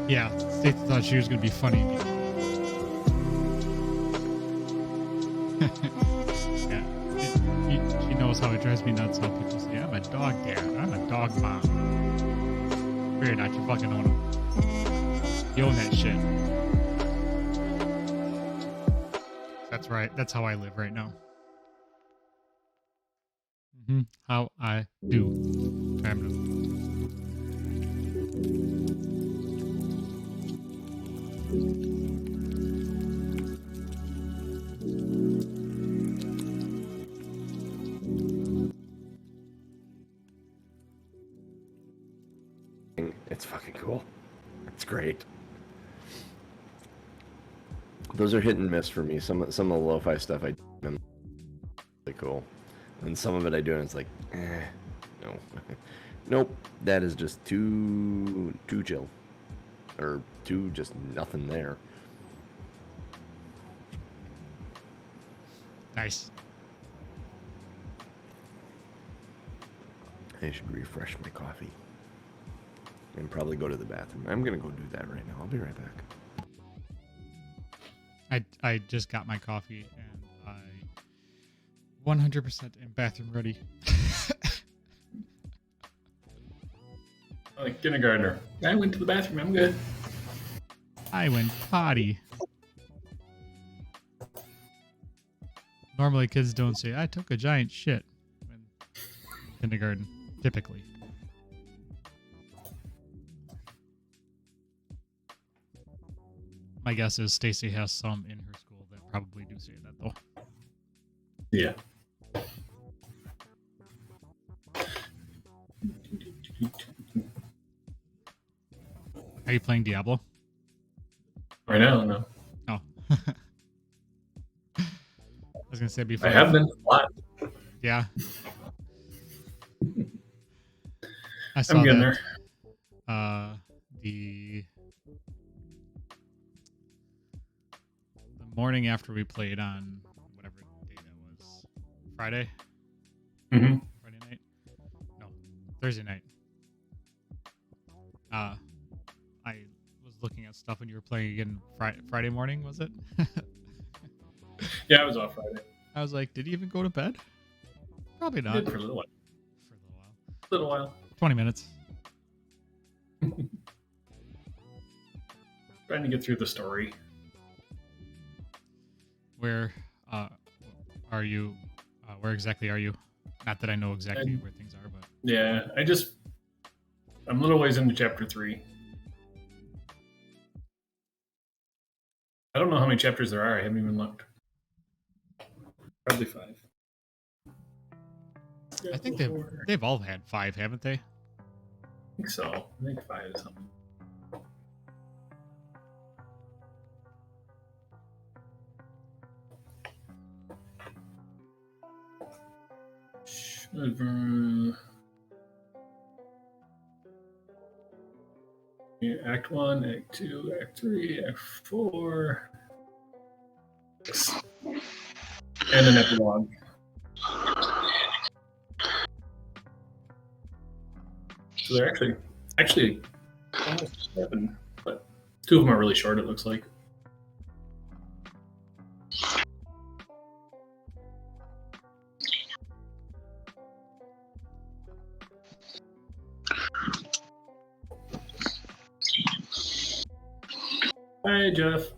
Yeah, Stacy thought she was going to be funny. Yeah, she knows how it drives me nuts how people say, I'm a dog dad, I'm a dog mom. You're not, you fucking own them. You own that shit. That's right, that's how I live right now. How I do. It's fucking cool. It's great. Those are hit and miss for me. Some of the lo-fi stuff I do really cool, and some of it I do and it's like, no, nope. That is just too chill, or too just nothing there. Nice. I should refresh my coffee and probably go to the bathroom. I'm gonna go do that right now. I'll be right back. I just got my coffee and I 100% am bathroom ready. Like kindergartner. I went to the bathroom. I'm good. I went potty. Normally kids don't say, I took a giant shit in kindergarten, typically. My guess is Stacy has some in her school that probably do say that, though. Yeah. Are you playing Diablo? Right now, no. Oh. I was going to say before. I have been a lot. Yeah. I saw I'm getting that. there. The morning after we played on whatever day that was, Friday? Mm-hmm. Friday night? No, Thursday night. I was looking at stuff when you were playing again Friday morning, was it? Yeah, I was off Friday. I was like, did he even go to bed? Probably not. For a little while. For a little while. 20 minutes. Trying to get through the story. Where are you? Where exactly are you? Not that I know exactly where things are, but yeah, I'm a little ways into chapter 3. I don't know how many chapters there are. I haven't even looked. Probably 5. I think they've all had 5, haven't they? I think so. I think 5 is something. Act 1, Act 2, Act 3, Act 4. And an epilogue. So they're actually almost 7, but 2 of them are really short, it looks like. Hi, Jeff.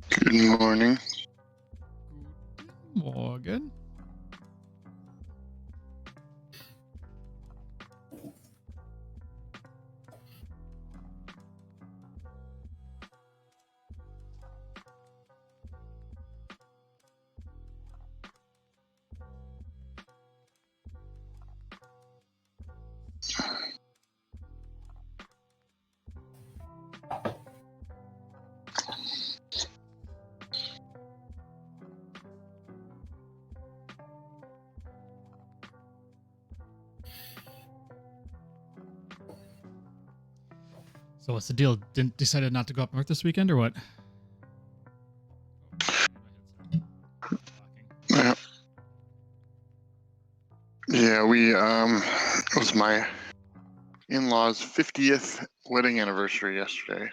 Good morning. Morgan. So what's the deal? Decided not to go up north this weekend, or what? Yeah, we it was my in-laws' 50th wedding anniversary yesterday.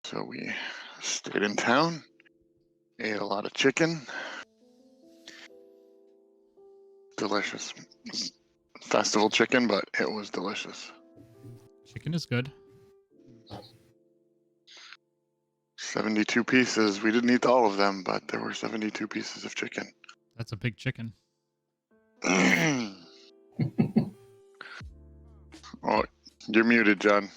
So we stayed in town, ate a lot of chicken. Delicious. Festival chicken, but it was delicious. Chicken is good. 72 pieces. We didn't eat all of them, but there were 72 pieces of chicken. That's a big chicken. Oh, you're muted, John.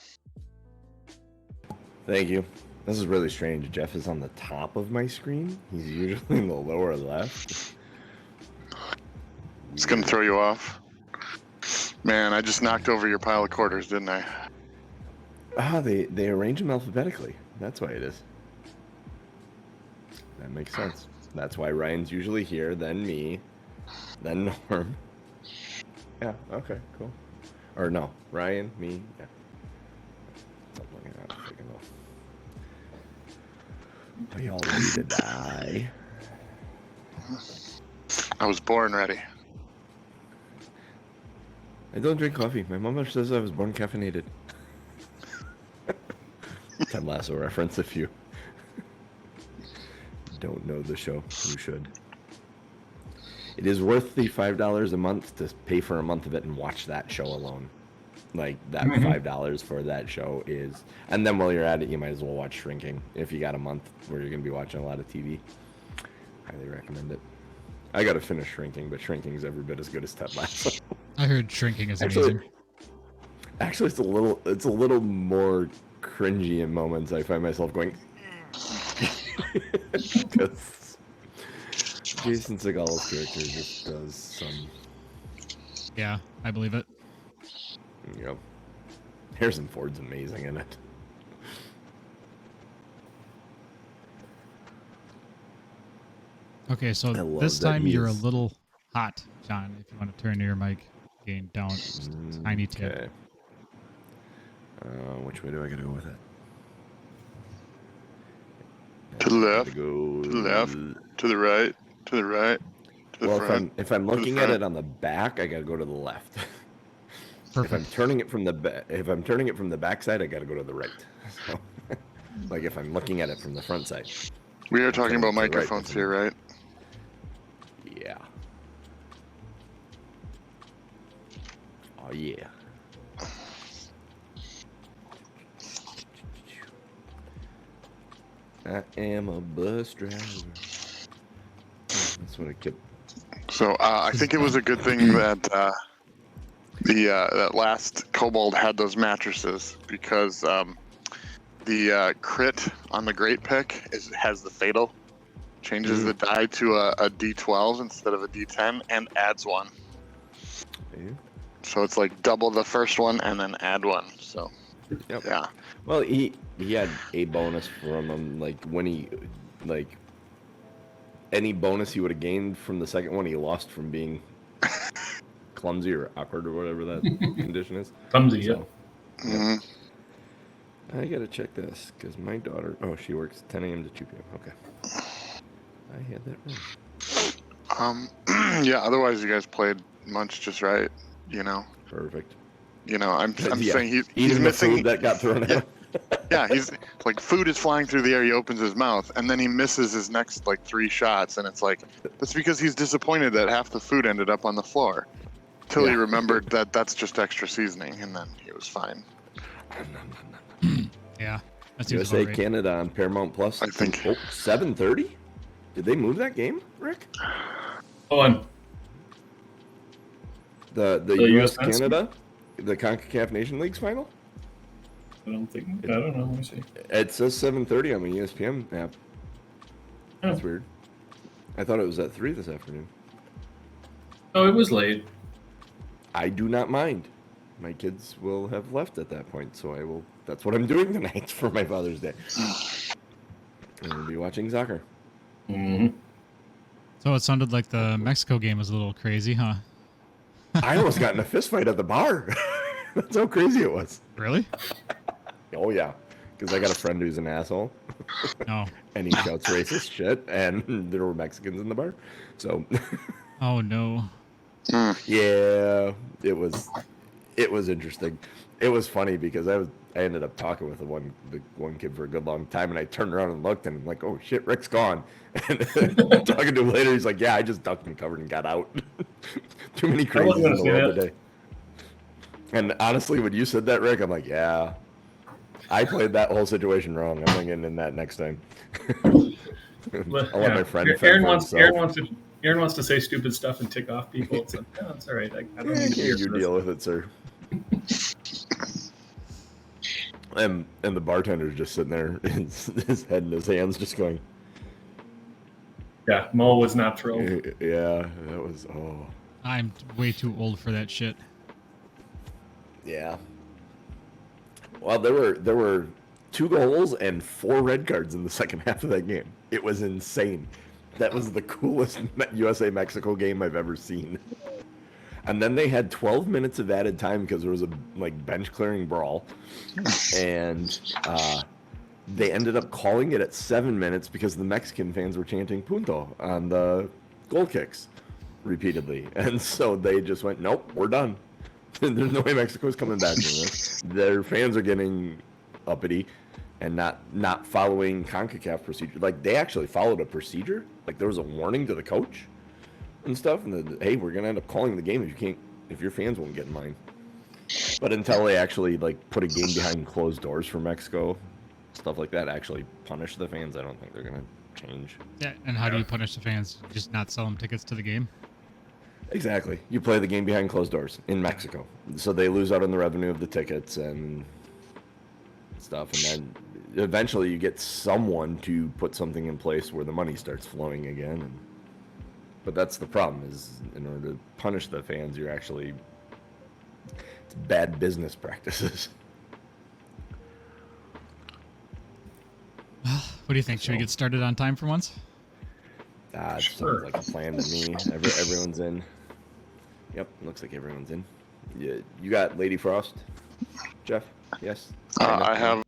Thank you. This is really strange. Jeff is on the top of my screen. He's usually in the lower left. It's gonna throw you off. Man, I just knocked over your pile of quarters, didn't I? They arrange them alphabetically. That's why it is. That makes sense. That's why Ryan's usually here, then me, then Norm. Yeah, okay, cool. Or no, Ryan, me, yeah. Something like that. We all need to die. I was born ready. I don't drink coffee. My mother says I was born caffeinated. Ted Lasso reference if you don't know the show. You should. It is worth the $5 a month to pay for a month of it and watch that show alone. Like, that $5 for that show is... And then while you're at it, you might as well watch Shrinking. If you got a month where you're going to be watching a lot of TV. Highly recommend it. I got to finish Shrinking, but Shrinking is every bit as good as Ted Lasso. I heard Shrinking is amazing. Actually, it's a little more cringy in moments. I find myself going... Because Jason Segal's character just does some... Yeah, I believe it. Yep. Harrison Ford's amazing in it. Okay, so this time you're a little hot, John. If you want to turn your mic gain down just a tiny tip. Okay. Which way do I gotta go with it? To the left, Go... to the left, to the right, to the right, to the Well, front. if I'm looking at front. it on the back, I gotta go to the left. Perfect. If I'm turning it from the back side, I gotta go to the right. So, like if I'm looking at it from the front side. We are talking about to the right, microphones doesn't here, right? Yeah. Oh yeah. I am a bus driver. That's what I kept. So I think it was a good thing that that last kobold had those mattresses because the crit on the great pick has the fatal, changes the die to a D12 instead of a D10 and adds one. Yeah. So it's like double the first one and then add one. So Yep. yeah. Well, he had a bonus from him, like when he, like, any bonus he would have gained from the second one, he lost from being clumsy or awkward or whatever that condition is. Clumsy, So, hmm I gotta check this because my daughter, she works 10 a.m. to 2 p.m. Okay, I had that wrong. Yeah. Otherwise, you guys played Munch just right. You know. Perfect. You know, I'm Yeah. saying he's Eating missing. the food that got thrown out. Yeah, he's like food is flying through the air. He opens his mouth and then he misses his next like 3 shots, and it's like that's because he's disappointed that half the food ended up on the floor. Till he Yeah. remembered that that's just extra seasoning, and then he was fine. Yeah, that seems USA about right. Canada on Paramount Plus. I think. 7:30. Did they move that game, Rick? On. The The US US Canada, the CONCACAF Nation Leagues final. I don't know. Let me see. It says 7:30 on the ESPN app. Oh. That's weird. I thought it was at 3 this afternoon. Oh, it was late. I do not mind. My kids will have left at that point, so I will. That's what I'm doing tonight for my Father's Day. And I'll be watching soccer. Mm-hmm. So it sounded like the Mexico game was a little crazy, huh? I almost got in a fist fight at the bar. That's how crazy it was. Really? Oh yeah, because I got a friend who's an asshole. No. And he shouts racist shit, and there were Mexicans in the bar. So, Oh no. yeah, it was It was interesting. It was funny because I ended up talking with the one kid for a good long time, and I turned around and looked, and I'm like, oh shit, Rick's gone. And talking to him later, he's like, yeah, I just ducked and covered and got out. Too many crazies in the world today. And honestly, when you said that, Rick, I'm like, yeah, I played that whole situation wrong. I'm not getting in that next time. I'll let my friend Aaron wants to say stupid stuff and tick off people. It's like, no, it's all right. I don't need to hear you deal with it, sir. And the bartender's just sitting there, his head in his hands, just going. Yeah, Mo was not thrilled. Yeah, that was I'm way too old for that shit. Yeah. Well, there were 2 goals and 4 red cards in the second half of that game. It was insane. That was the coolest USA-Mexico game I've ever seen. And then they had 12 minutes of added time because there was a bench clearing brawl, and they ended up calling it at 7 minutes because the Mexican fans were chanting "punto" on the goal kicks repeatedly, and so they just went, "Nope, we're done. There's no way Mexico's coming back from this." Their fans are getting uppity and not following CONCACAF procedure. Like, they actually followed a procedure. Like, there was a warning to the coach and stuff, and then, hey, we're gonna end up calling the game if your fans won't get in line. But until they actually put a game behind closed doors for Mexico, stuff like that, actually punish the fans, I don't think they're gonna change. Yeah, and how do you punish the fans? Just not sell them tickets to the game? Exactly. You play the game behind closed doors in Mexico, so they lose out on the revenue of the tickets and stuff, and then eventually you get someone to put something in place where the money starts flowing again. But that's the problem, is in order to punish the fans, it's bad business practices. Well, what do you think? Should we get started on time for once? It sounds like a plan to me. Everyone's in. Yep, looks like everyone's in. Yeah, you got Lady Frost, Jeff? Yes? I have.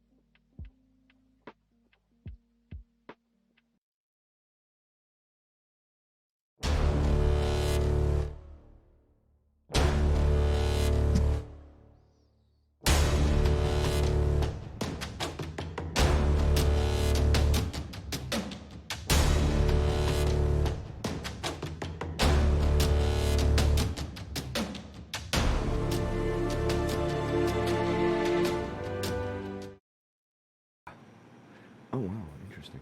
Oh, wow, interesting.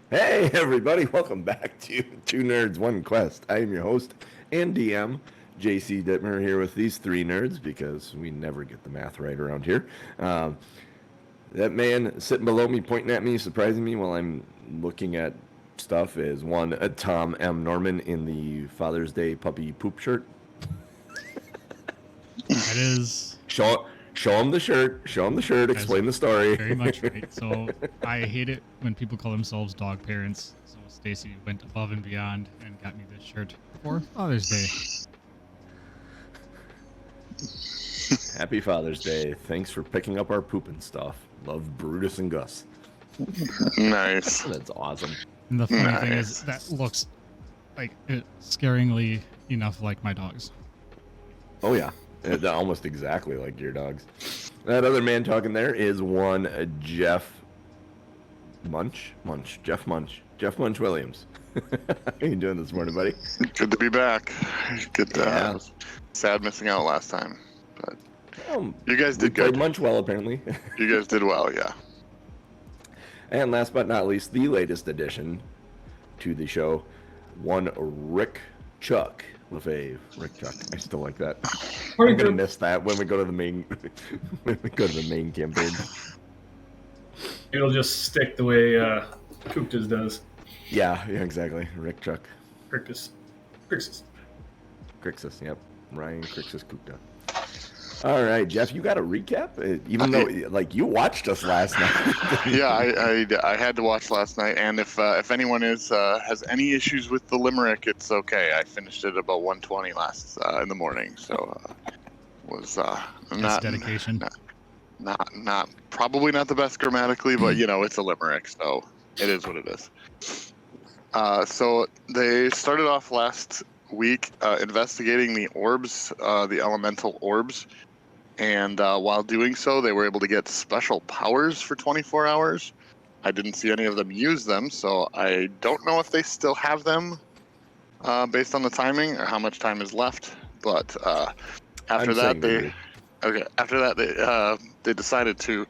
Hey, everybody, welcome back to Two Nerds, One Quest. I am your host and DM, JC Dittmer, here with these 3 nerds, because we never get the math right around here. That man sitting below me, pointing at me, surprising me while I'm looking at stuff is one Tom M. Norman in the Father's Day puppy poop shirt. That is... Show him the shirt. Explain the story. Very much right. So I hate it when people call themselves dog parents. So Stacy went above and beyond and got me this shirt for Father's Day. Happy Father's Day. Thanks for picking up our poop and stuff. Love, Brutus and Gus. Nice. That's awesome. And the funny thing is that looks like scaringly enough like my dogs. Oh, yeah. Almost exactly like your dogs. That other man talking there is one Jeff Munch Williams. How you doing this morning, buddy? Good to be back. Good. Sad missing out last time, but you guys did good. Munch well, apparently. You guys did well, yeah. And last but not least, the latest addition to the show, one Rick Chuck LaFave. Rick Chuck. I still like that. I'm gonna miss that when we go to the main campaign. It'll just stick the way Kuktas does. Yeah, exactly. Rick Chuck. Crixus. Yep. Ryan Crixus Kukta. All right, Jeff, you got a recap? Even though, you watched us last night. Yeah, I had to watch last night, and if anyone has any issues with the limerick, it's okay. I finished it about 1:20 in the morning, so was not dedication. Not probably not the best grammatically, but it's a limerick, so it is what it is. So they started off last week investigating the orbs, the elemental orbs. And while doing so, they were able to get special powers for 24 hours. I didn't see any of them use them, so I don't know if they still have them based on the timing or how much time is left. But after that, they decided to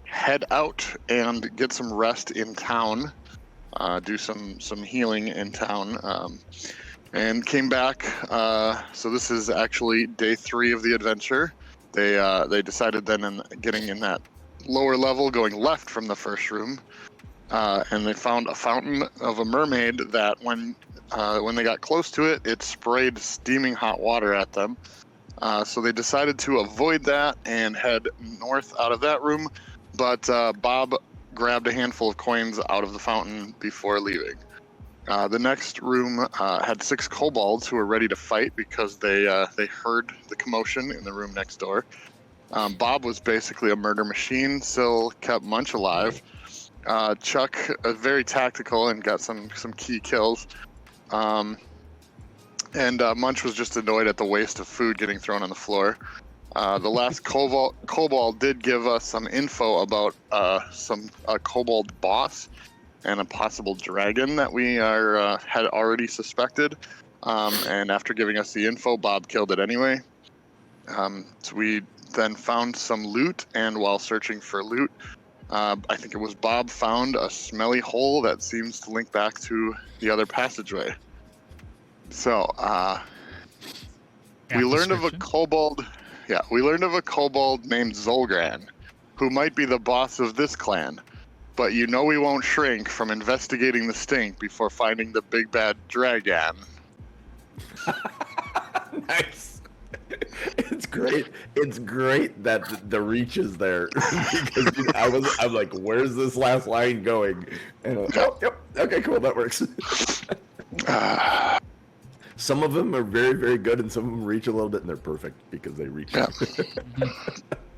head out and get some rest in town, do some healing in town, and came back. So this is actually day 3 of the adventure. They decided then, in getting in that lower level, going left from the first room, and they found a fountain of a mermaid that when they got close to it, it sprayed steaming hot water at them. So they decided to avoid that and head north out of that room. But Bob grabbed a handful of coins out of the fountain before leaving. The next room had 6 kobolds who were ready to fight because they heard the commotion in the room next door. Bob was basically a murder machine, still kept Munch alive. Chuck, very tactical and got some key kills. And Munch was just annoyed at the waste of food getting thrown on the floor. The last kobold did give us some info about a kobold boss and a possible dragon that we had already suspected. And after giving us the info, Bob killed it anyway. So we then found some loot, and while searching for loot, I think it was Bob found a smelly hole that seems to link back to the other passageway. So we learned of a kobold. Yeah, we learned of a kobold named Zolgran, who might be the boss of this clan. But you know we won't shrink from investigating the stink before finding the big bad dragon. Nice. It's great. It's great that the reach is there because I'm like, where's this last line going? And yep. Okay, cool. That works. Some of them are very, very good, and some of them reach a little bit, and they're perfect because they reach. Yeah.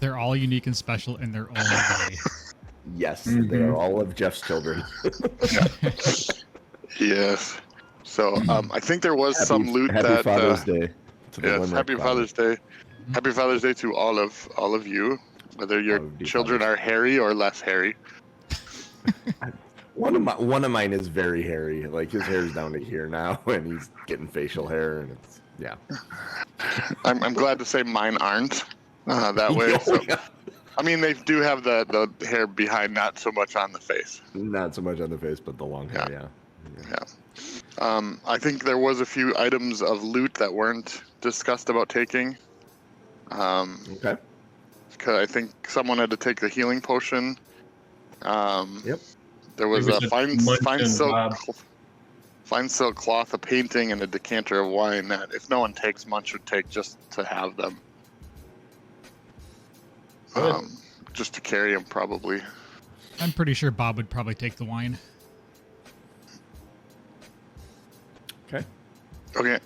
They're all unique and special in their own way. Yes, they are all of Jeff's children. Yes. So I think there was some loot happy Father's Day. Yes, happy Father's Day. Happy Father's Day to all of you, whether your children are hairy or less hairy. One of mine is very hairy. Like his hair's down to here now, and he's getting facial hair, and it's I'm glad to say mine aren't that way. So. Yeah. I mean, they do have the hair behind, not so much on the face. Not so much on the face, but the long hair, yeah. I think there was a few items of loot that weren't discussed about taking. Okay. Because I think someone had to take the healing potion. Yep. There was a fine silk cloth, a painting, and a decanter of wine that if no one takes, Munch would take just to have them. Just to carry him, probably. I'm pretty sure Bob would probably take the wine. Okay.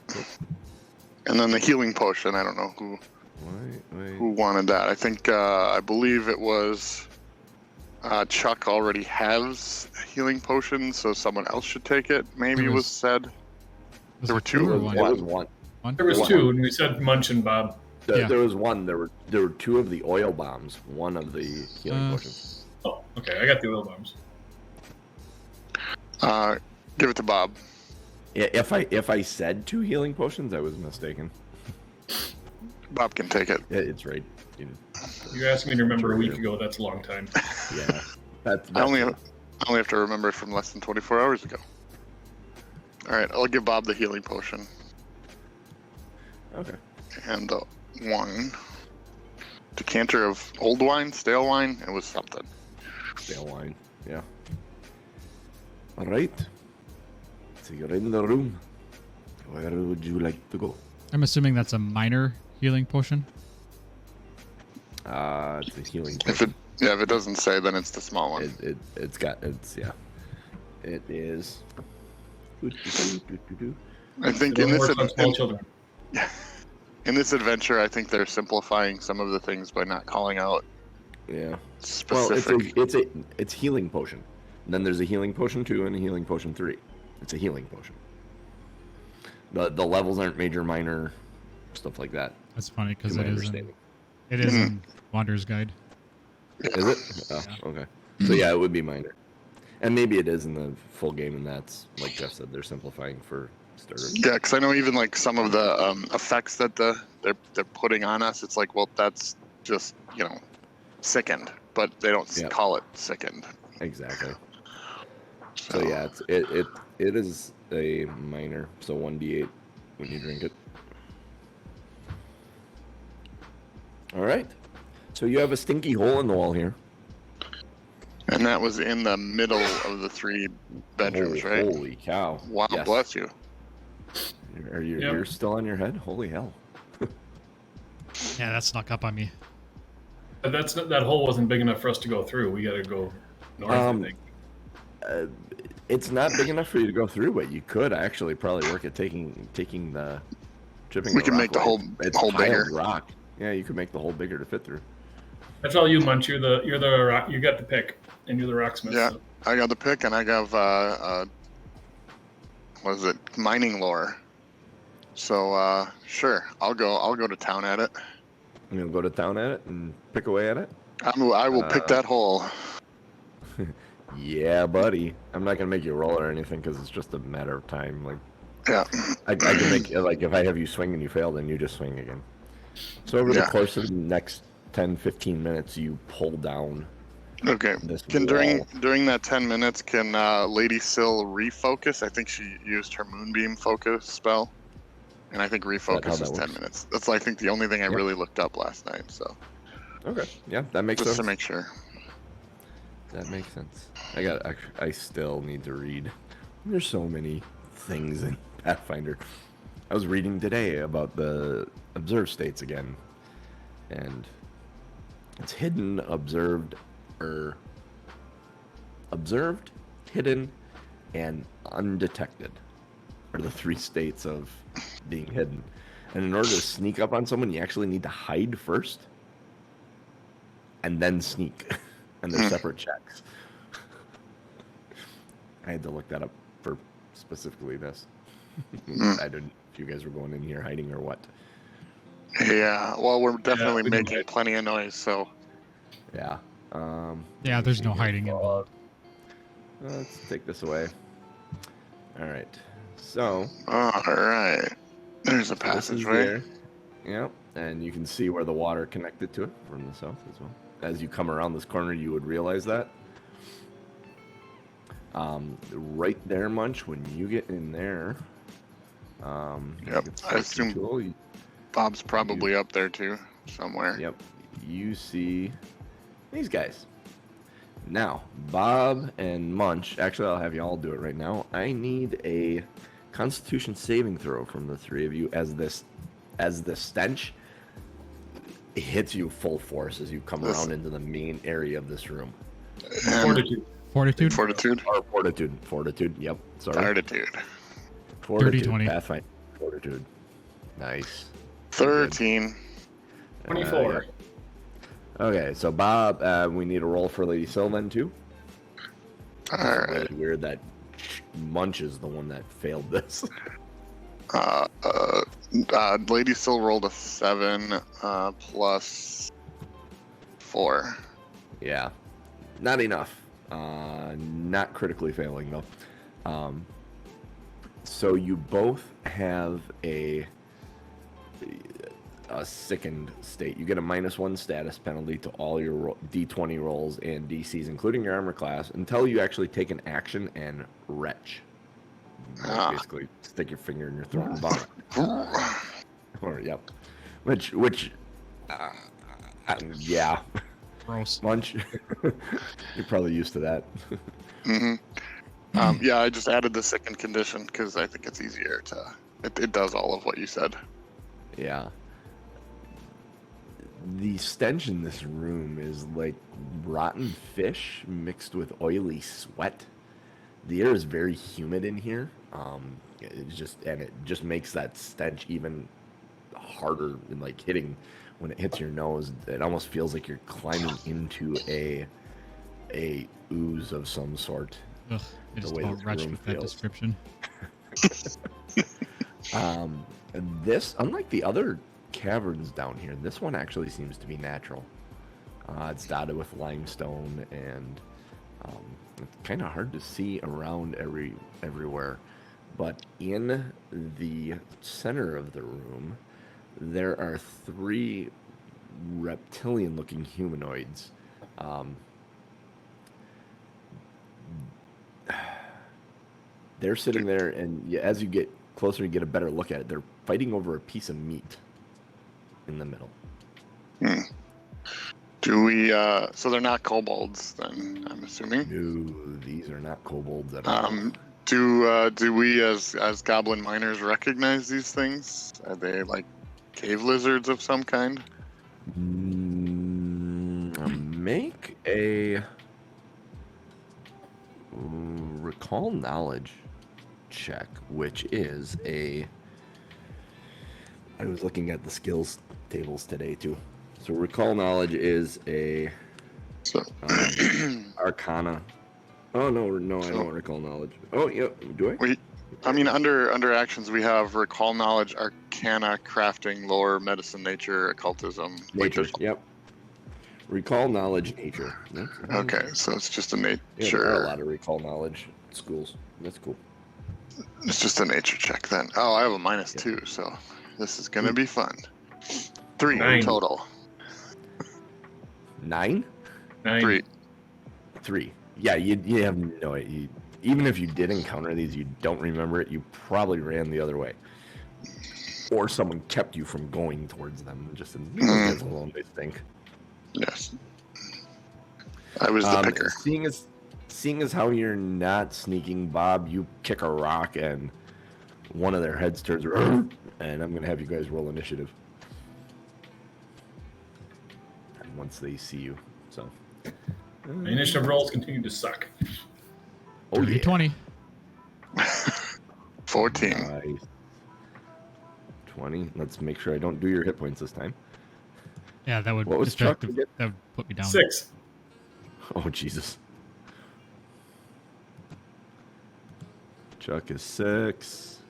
And then the healing potion. I don't know who wanted that. I think I believe it was Chuck already has a healing potion, so someone else should take it. Maybe it was said. There were 2 or 1? There was 1. There was 2, and we said Munch and Bob. There was 1. There were 2 of the oil bombs. 1 of the healing potions. Oh, okay. I got the oil bombs. Give it to Bob. Yeah, if I said 2 healing potions, I was mistaken. Bob can take it. Yeah, it's right. You asked me to remember a week ago. That's a long time. Yeah, that's I only have to remember it from less than 24 hours ago. All right, I'll give Bob the healing potion. Okay. And the wine. Decanter of old wine, stale wine. It was something. Stale wine. Yeah. All right. So you're in the room. Where would you like to go? I'm assuming that's a minor healing potion. It's a healing potion. If it doesn't say, then it's the small one. It is. I think in this adventure, I think they're simplifying some of the things by not calling out. Yeah. Specific. Well, it's healing potion. And then there's a healing potion 2 and a healing potion 3. It's a healing potion. The levels aren't major, minor, stuff like that. That's funny because To my it understanding. is in Wanderer's Guide. Is it? Oh, okay. So yeah, it would be minor. And maybe it is in the full game, and that's, like Jeff said, they're simplifying for starters. Yeah, because I know even like some of the effects that they're putting on us, it's like, well, that's just sickened, but they don't Yep. call it sickened. Exactly. So yeah, it is a minor, so 1d8 when you drink it. All right. So you have a stinky hole in the wall here. And that was in the middle of the 3 bedrooms, right? Holy cow! Wow, Yes. bless you. Are you? Yep. You're still on your head? Holy hell! Yeah, that snuck up on me. But that hole wasn't big enough for us to go through. We got to go north, I think. It's not big enough for you to go through, but you could actually probably work at taking the chipping. We the can rock make the away. It's hole piled bigger. rock. Yeah, you could make the hole bigger to fit through. That's all you, Munch. You're the rock. You got the pick, and you're the rocksmith. Yeah, So. I got the pick, and I got what is it? Mining lore. So sure, I'll go to town at it. I'm gonna go to town at it and pick away at it. I will pick that hole. Yeah, buddy. I'm not gonna make you roll or anything because it's just a matter of time. Like, Yeah. I can make like if I have you swing and you fail, then you just swing again. So over the course of the next 10-15 minutes, you pull down. Okay. This Can wall. during that 10 minutes, can Lady Syl refocus? I think she used her moonbeam focus spell, and I think how refocus that is 10 works? minutes. That's I think the only thing I really looked up last night. So Okay, yeah, that makes just sense. to make sure. That makes sense. I still need to read. There's so many things in Pathfinder. I was reading today about the observed states again, and it's hidden, observed, hidden, and undetected are the 3 states of being hidden. And in order to sneak up on someone, you actually need to hide first, and then sneak. And they're separate checks. I had to look that up for specifically this. I didn't. If you guys were going in here hiding or what? Yeah. Well, we're definitely we can making hide. plenty of noise. So Yeah. Yeah, there's no hiding involved. Let's take this away. All right. So all right. There's a this is passageway. there. Yep. And you can see where the water connected to it from the south as well. As you come around this corner, you would realize that. Right there, Munch, when you get in there. Yep, I assume tool, Bob's probably up there too, somewhere. Yep. You see these guys. Now, Bob and Munch, actually, I'll have you all do it right now. I need a Constitution saving throw from the 3 of you as the stench hits you full force as you come around into the main area of this room. And Fortitude. Fortitude? Fortitude. Or fortitude. Yep. Sorry. Fortitude. Fortitude. 30-20. Pathfinder. Fortitude. Nice. 13. 24. Okay, so Bob, we need a roll for Lady Syl then too. All It's right. really weird that Munch is the one that failed this. Lady Syl rolled a 7 plus 4. Yeah, not enough. Not critically failing though. So you both have a sickened state. You get a -1 status penalty to all your D20 rolls and DCs, including your armor class, until you actually take an action and retch. Basically, stick your finger in your throat and vomit. Or yep, which yeah. Gross. Munch, you're probably used to that. hmm Yeah, I just added the second condition because I think it's easier to. It does all of what you said. Yeah. The stench in this room is like rotten fish mixed with oily sweat. The air is very humid in here. It just makes that stench even harder and like hitting when it hits your nose. It almost feels like you're climbing into a ooze of some sort. Ugh, I just way about this retched room with that feels. description. This, unlike the other caverns down here, this one actually seems to be natural. It's dotted with limestone, and it's kind of hard to see around everywhere. But in the center of the room, there are 3 reptilian-looking humanoids. They're sitting there, and as you get closer, you get a better look at it. They're fighting over a piece of meat in the middle. Do we? So they're not kobolds, then? I'm assuming. No, these are not kobolds at all. Do we, as goblin miners, recognize these things? Are they like cave lizards of some kind? Make a recall knowledge check, which is a. I was looking at the skills tables today too. So recall knowledge is a So, Arcana. Oh no, I don't recall knowledge. Oh yeah, do I? under actions we have recall knowledge, arcana, crafting, lore, medicine, nature, occultism. Nature. Yep. Recall knowledge, nature. Okay, so it's just a nature. Yeah, there are a lot of recall knowledge schools. That's cool. It's just a nature check then. Oh, I have a -2, so this is gonna be fun. 3 9. total. 9? 9. 3. Yeah, you have no idea. Even if you did encounter these, you don't remember it. You probably ran the other way, or someone kept you from going towards them. Just leave those guys alone. They stink. Yes. I was the picker. Seeing as how you're not sneaking, Bob, you kick a rock and one of their heads turns around, and I'm gonna have you guys roll initiative once they see you. So. My initiative rolls continue to suck. Oh yeah. 20. 14. Nice. 20. Let's make sure I don't do your hit points this time. Yeah, that would What was Chuck that would put me down. 6. Oh Jesus. Chuck is 6.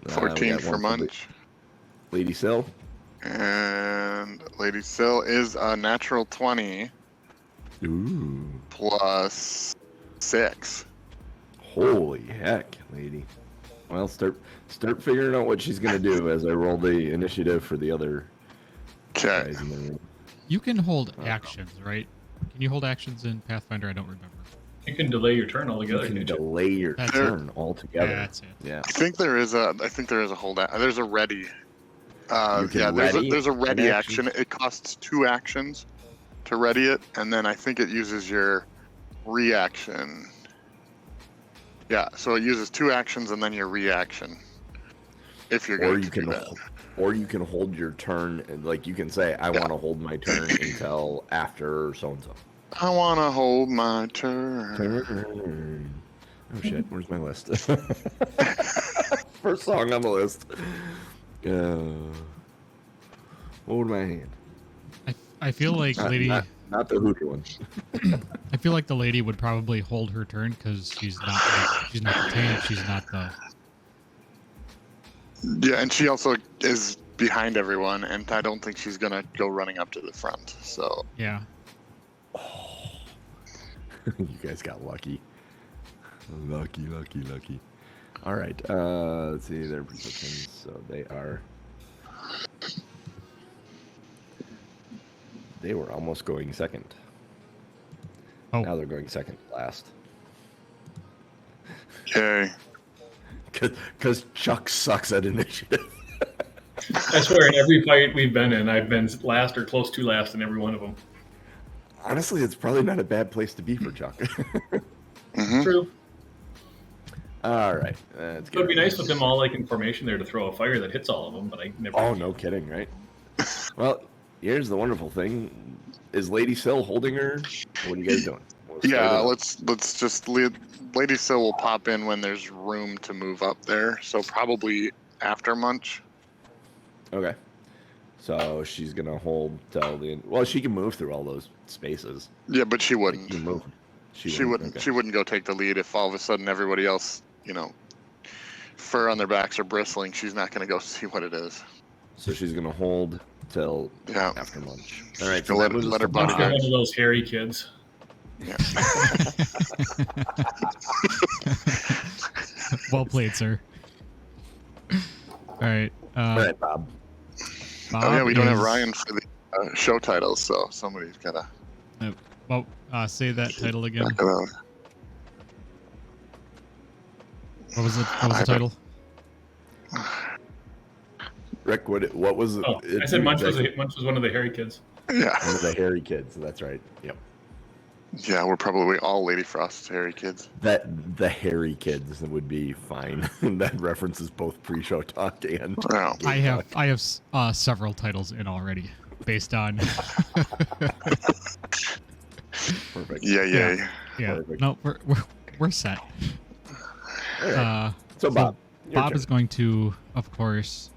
14 for Munch. Lady Sill. And Lady Sill is a natural 20 Ooh. plus 6. Holy heck, lady. Well, start figuring out what she's gonna do as I roll the initiative for the other Okay. guys in the room. You can hold actions, right? Can you hold actions in Pathfinder? I don't remember. You can delay your turn You altogether. can can't you? delay your That's turn altogether. Yeah, that's it. Yeah. I think there is a hold. There's a ready. You can Yeah, ready there's a ready an action. It costs 2 actions to ready it, and then I think it uses your reaction. Yeah, so it uses 2 actions and then your reaction. If you're Or going you to do can, that. or you can hold your turn, and like you can say, "I want to hold my turn until after so and so." I want to hold my turn. Turn. Oh shit! Where's my list? First song on the list. Hold my hand. I feel like lady. Not the hooter one. I feel like the lady would probably hold her turn because she's not the tank. She's not the. Yeah, and she also is behind everyone, and I don't think she's gonna go running up to the front. So Yeah. You guys got lucky. Lucky. All right. Let's see their positions. So they were almost going second. Oh. Now they're going second to last. okay. Because Chuck sucks at initiative. I swear, in every fight we've been in, I've been last or close to last in every one of them. Honestly, it's probably not a bad place to be for Chuck. Mhm. True. All right. It would be nice with them all like in formation there to throw a fire that hits all of them, but I never. Oh, no kidding, right? Well, here's the wonderful thing. Is Lady Sill holding her? What are you guys doing? We'll start Yeah, it up. let's just Lady Sill will pop in when there's room to move up there. So probably after Munch. Okay. So she's going to hold till the end. Well, she can move through all those spaces. Yeah, but she Like, wouldn't. you move. She wouldn't. Okay. She wouldn't go take the lead if all of a sudden everybody else, fur on their backs are bristling, she's not going to go see what it is. So she's gonna hold till Yeah. after lunch. All right. So let her Must body be one guard. of those hairy kids. Yeah. Well played, sir. All right. All right, Bob. Bob Oh yeah, we don't have is- Ryan for the show titles, so somebody's gotta. Well, say that title again. back it What was it? What was the title? Rick, what was it? Oh, I said Munch was one of the hairy kids. out. Yeah. One of the hairy kids. That's right. Yep. Yeah, we're probably all Lady Frost's hairy kids. That the hairy kids would be fine. That references both pre-show talk and. Wow. I have several titles in already, based on. Perfect. Yeah. Yeah. Perfect. No, we're set. All right. So So Bob, your Bob turn. is going to, of course,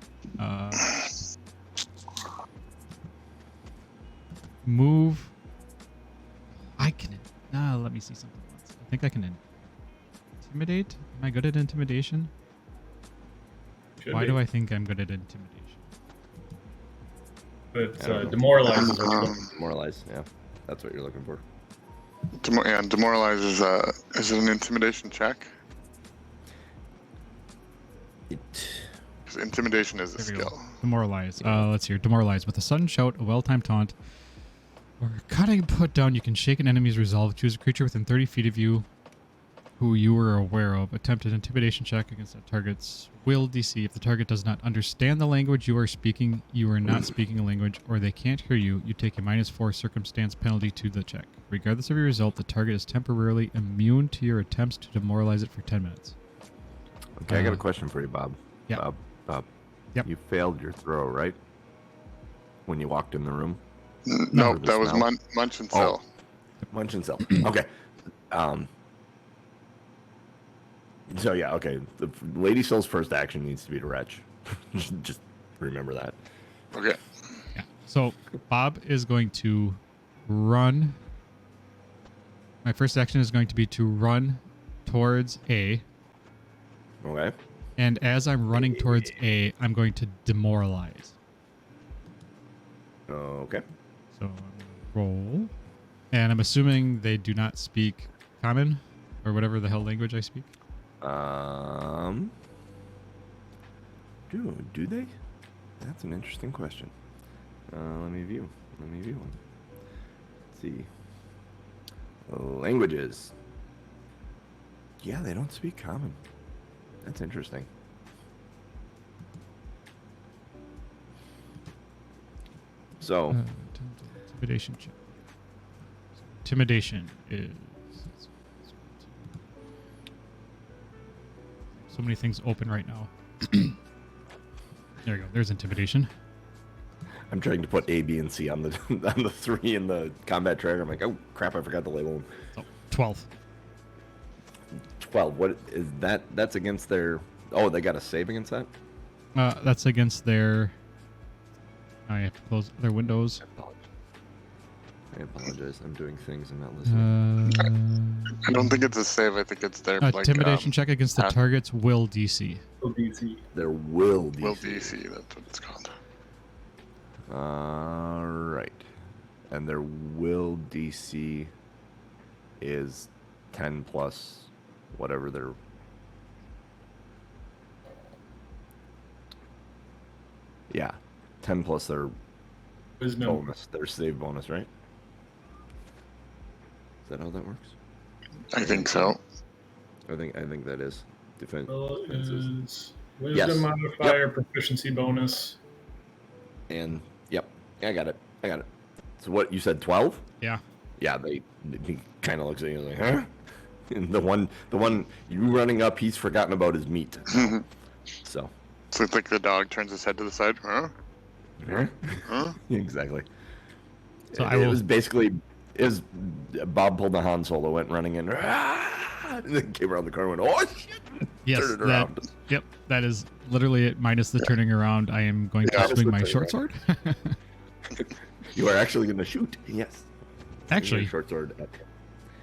move. I can. Let me see something once. I think I can intimidate. Am I good at intimidation? Why do I think I'm good at intimidation? It's I don't know. demoralizes her. Demoralize. Yeah, that's what you're looking for. Demoralize is it an intimidation check? It, 'Cause intimidation is a There we go. skill. Demoralize. Let's hear. Demoralize. With a sudden shout, a well-timed taunt, or cutting put down, you can shake an enemy's resolve. Choose a creature within 30 feet of you who you are aware of. Attempt an intimidation check against that target's will DC. If the target does not understand the language you are speaking, you are not speaking a language, or they can't hear you, you take a -4 circumstance penalty to the check. Regardless of your result, the target is temporarily immune to your attempts to demoralize it for 10 minutes. okay, I got a question for you, Bob. Yeah. Bob. Yep. You failed your throw, right? When you walked in the room. No, For the that was smell. Munch and Oh. Phil. Munch and sell. Okay. So yeah, okay. The Lady Soul's first action needs to be to retch. Just remember that. Okay. Yeah. So Bob is going to run. My first action is going to be to run towards A. Okay. And as I'm running towards A, I'm going to demoralize. Okay. So I'm gonna roll. And I'm assuming they do not speak common or whatever the hell language I speak. Do they? That's an interesting question. Let me view one. Let's see. Languages. Yeah, they don't speak common. That's interesting. So, Intimidation check. Intimidation is. So many things open right now. There we go. There's intimidation. I'm trying to put A, B, and C on the on the 3 in the combat tracker. I'm like, oh crap, I forgot to label them. So 12. 12. What is that? That's against their. Oh, they got a save against that. That's against their. I have to close their windows. I apologize. I'm doing things and not listening. I don't think it's a save. I think it's their Intimidation check against the path- target's will DC. OBC. Their will DC. Will DC. That's what it's called. All right. And their will DC is 10 plus whatever their. Yeah, 10 plus their Wisdom. bonus, their save bonus, right? Is that how that works? I think so. I think that is defense. Is wisdom Yes. modifier, proficiency bonus. And yep, I got it. So what you said, 12? Yeah. Yeah, he kind of looks at you like, huh? And the one you running up, he's forgotten about his meat. So. So it's like the dog turns his head to the side. Huh? Huh? Exactly. So it was basically Bob pulled the Han Solo, went running in, and then came around the corner and went, oh shit! Yes. Turned it around. Yep. That is literally it. Minus the turning around. I am going Yeah, to swing my that's short sword. You are actually going to shoot. Yes. Actually, Short sword.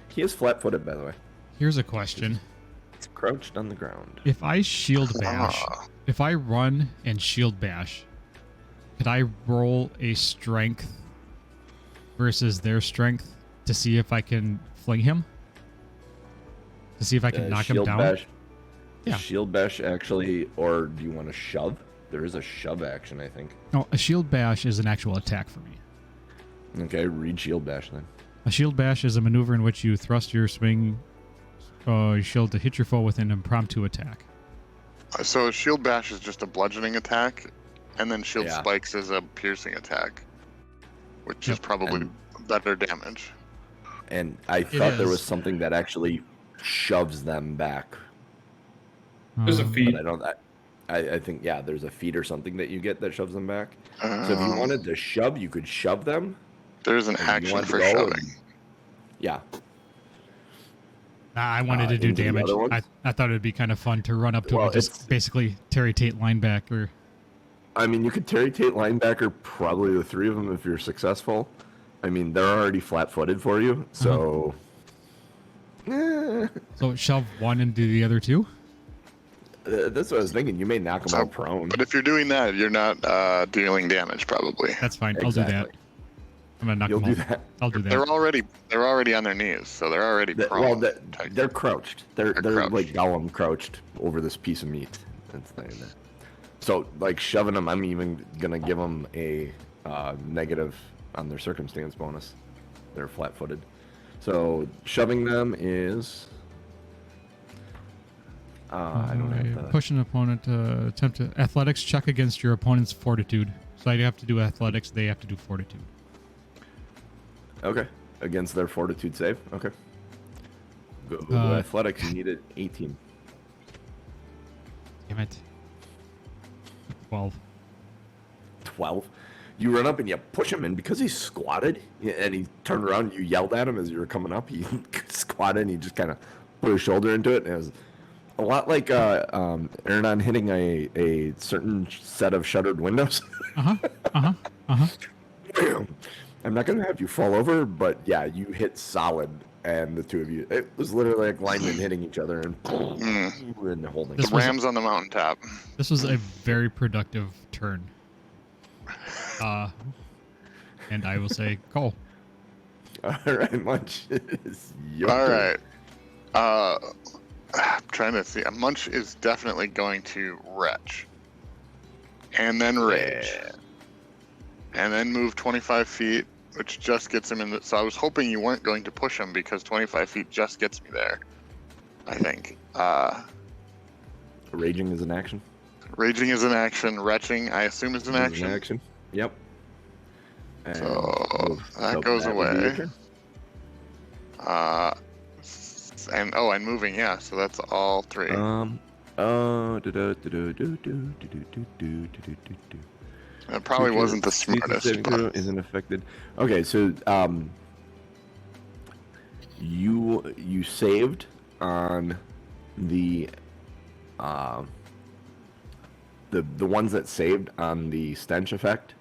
He is flat-footed, by the way. here's a question. It's crouched on the ground. If I shield bash, if I run and shield bash, could I roll a strength versus their strength to see if I can fling him? To see if I can knock him Shield down? Bash, Yeah. Shield bash actually, or do you want to shove? There is a shove action, I think. No, a shield bash is an actual attack for me. Okay, read shield bash then. A shield bash is a maneuver in which you thrust your swing shield to hit your foe with an impromptu attack. So shield bash is just a bludgeoning attack, and then shield Yeah. spikes is a piercing attack, which is Yep. probably better damage. And I thought there is. was something that actually shoves them back. There's a Um, feat. But I don't. I think there's a feat or something that you get that shoves them back. So if you Um, wanted to shove, you could shove them. There's an and you action wanted to for go shoving. and- Yeah. I wanted to do into the damage. other ones? I thought it'd be kind of fun to run up to him Well, and just it's- basically Terry Tate linebacker. I mean, you could Terry Tate linebacker probably the three of them if you're successful. I mean, they're already flat-footed for you, so. So shove one into the other two? That's what I was thinking. You may knock them So- out prone. But if you're doing that, you're not dealing damage probably. That's fine. I'll do that. Exactly. I'm gonna knock You'll them do off. that. I'll do that. They're already on their knees, so they're already prone. Well, technically. they're crouched. They're crouched. like Gollum crouched over this piece of meat. That's not in there. So, like shoving them, I'm even gonna give them a negative on their circumstance bonus. They're flat-footed. So shoving them is. I don't have the. Push an opponent to attempt to athletics check against your opponent's fortitude. So I have to do athletics. They have to do fortitude. Okay, against their fortitude save. Okay. Go athletics. You need an 18. Damn it. 12. 12. You run up and you push him, and because he's squatted, and he turned around, you yelled at him as you were coming up. He squatted, and he just kind of put his shoulder into it. And it was a lot like Ernon hitting a certain set of shuttered windows. I'm not gonna have you fall over, but yeah, you hit solid, and the two of you. It was literally like linemen hitting each other and holding. This The was- Rams on the mountaintop. This was a very productive turn. And I will say, go. All right, Munch. It's your All turn. right. I'm trying to see. Munch is definitely going to retch, and then rage, and then move 25 feet, which just gets him in. So I was hoping you weren't going to push him because 25 feet just gets me there. I think. Raging is an action. Raging is an action. Retching, I assume, is an action. Yep. And So that so goes would be your away. turn. And moving, yeah. So that's all three. That probably wasn't the smartest. But Isn't affected. Okay, so you saved on the ones that saved on the stench effect.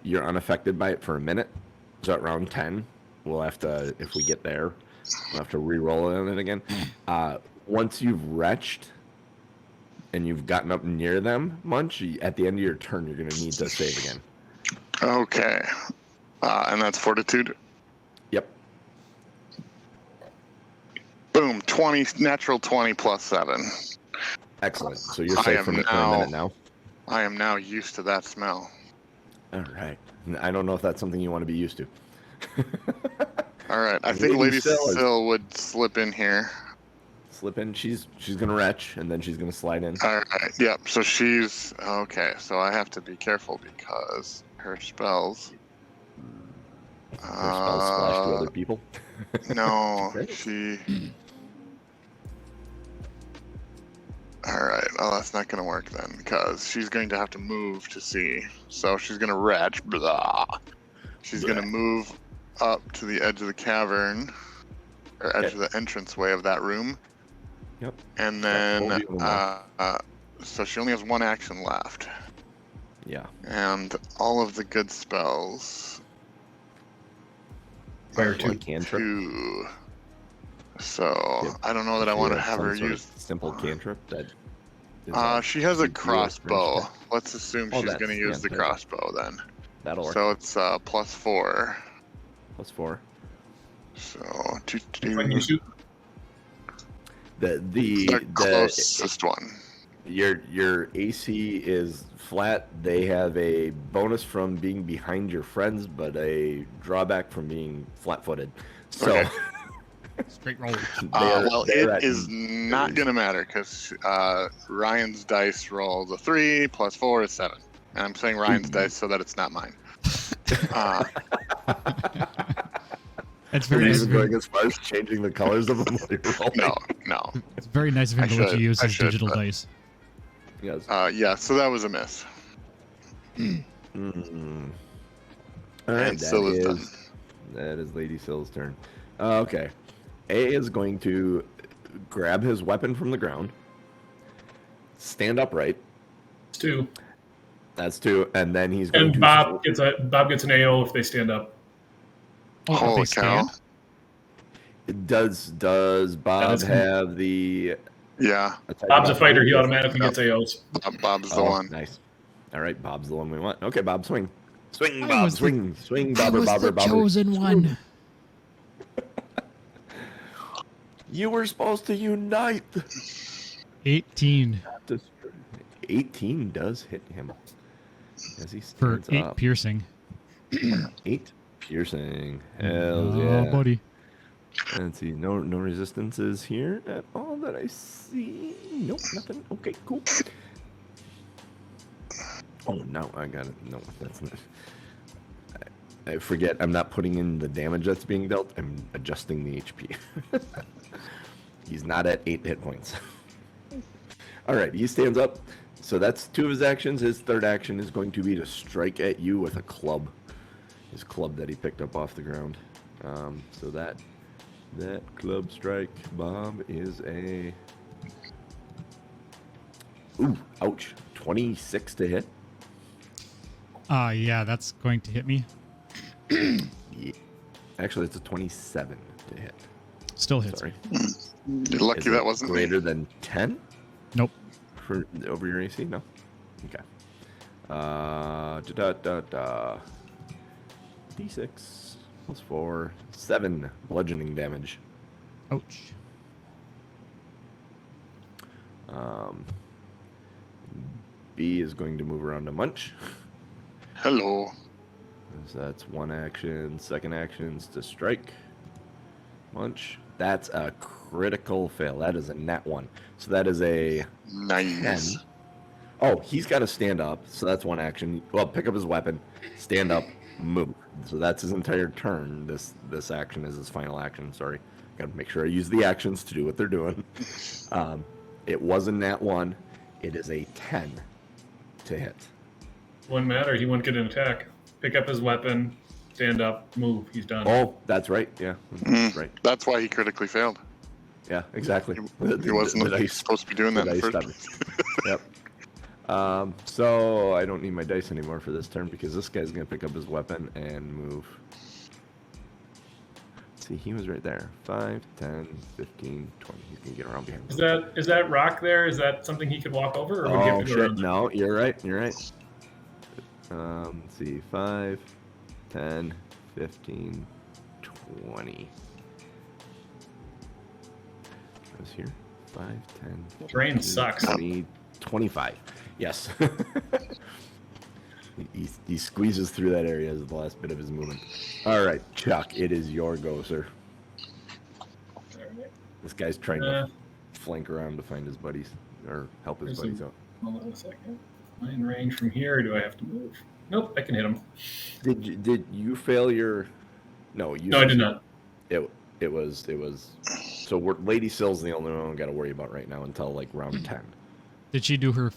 You're unaffected by it for a minute. So at round 10, we'll have to, if we get there, we'll have to re-roll it on it again. Once you've retched and you've gotten up near them, Munch, at the end of your turn, you're going to need to save again. Okay. And that's fortitude. Yep. Boom. 20, natural 20 plus 7. Excellent. So you're I safe am from it for a now- minute now. I am now used to that smell. All right. I don't know if that's something you want to be used to. All right. I And think Lady Lady Syl is- Syl would slip in here. Slip in. She's gonna retch, and then she's gonna slide in. All right. Yep. So she's okay. So I have to be careful because her spells. Her spells splash to other people. No, Okay. she. All right. Oh, that's not going to work then because she's going to have to move to see. So she's going to retch. Blah. She's going to move up to the edge of the cavern, or edge Okay. of the entranceway of that room. Yep. And That's then, what we'll do. so she only has one action left, Yeah. and all of the good spells. Fire One two. cantrip. Two. So I don't know that I If want you to have some her sort of use. simple cantrip that. is She has a keep you at range crossbow. attack. Let's assume Oh, she's that's- going to use yeah, the crossbow then. That'll work. So it's +4. +4. So Which one you shoot? the closest one. Your AC is flat. They have a bonus from being behind your friends, but a drawback from being flat-footed. So Okay. Straight roll. Well, they're it at- is not going to matter because Ryan's dice rolls a 3 +4 is 7. And I'm saying Ryan's dice so that it's not mine. It's Are very you nice. even going as far as changing the colors of them while you're rolling? No. It's very nice of him I to let you should- use I his should, digital but- dice. Yes. Yeah, so that was a miss. All right, And Syl is done. that is Lady Syl's turn. Okay. A is going to grab his weapon from the ground, stand upright. It's 2. That's 2, and then he's going And to. Bob gets an AO if they stand up. Oh, if Holy they stand? cow. Does Bob is- have the? Yeah, attack Bob's a of fighter. He opportunity? automatically gets AOs. Bob's the Oh, one. nice. All right, Bob's the one we want. Okay, Bob, swing. Swing, I Bob, was the- swing, I bobber, was bobber, the bobber. chosen one. You were supposed to unite. 18 18 does hit him as he for stands 8 up. piercing. 8 piercing. Hell Oh, yeah. buddy. Let's see. No resistances here at all that I see. Nope, nothing. Okay, cool. Oh, no, I got it. No, that's not. I forget. I'm not putting in the damage that's being dealt. I'm adjusting the HP. He's not at 8 hit points. All right, he stands up. So that's 2 of his actions. His third action is going to be to strike at you with a club. His club that he picked up off the ground. So that club strike, Bob, is a... Ooh, ouch. 26 to hit. Yeah, that's going to hit me. Yeah. Actually, it's a 27 to hit. Still hits Sorry. me. You're lucky Is it that wasn't me. greater than 10 Nope. for over your AC? No. Okay. D6 plus 4, 7 bludgeoning damage. Ouch. B is going to move around to Munch. Hello. So that's 1 action. Second action's to strike. Munch. That's a critical fail. That is a nat 1. So that is a Nice. 10. Oh, he's got to stand up. So that's 1 action. Well, pick up his weapon, stand up, move. So that's his entire turn. This action is his final action. Sorry. Got to make sure I use the actions to do what they're doing. It was a nat 1. It is a 10 to hit. Wouldn't matter. He wouldn't get an attack. Pick up his weapon, stand up, move. He's done. Oh, that's right. Yeah, that's right. That's why he critically failed. Yeah, exactly. He wasn't supposed to be doing that in the first place. Yep. So I don't need my dice anymore for this turn because this guy's going to pick up his weapon and move. Let's see, he was right there. 5, 10, 15, 20. He's going to get around behind me. Is that rock there? Is that something he could walk over, or would he have Oh, to go shit. around? No, you're right. You're right. Let's see. 5, 10, 15, 20. I was here. 5, 10. Terrain 15, sucks. 20, 25. Yes. he squeezes through that area as the last bit of his movement. All right, Chuck, it is your go, sir. This guy's trying to flank around to find his buddies or help his There's buddies out. Hold on a second. Am I in range from here, or do I have to move? Nope, I can hit him. Did you fail your? No, you. No, I did not. It was. So Lady Syl's the only one we got to worry about right now until like round 10. Did she do her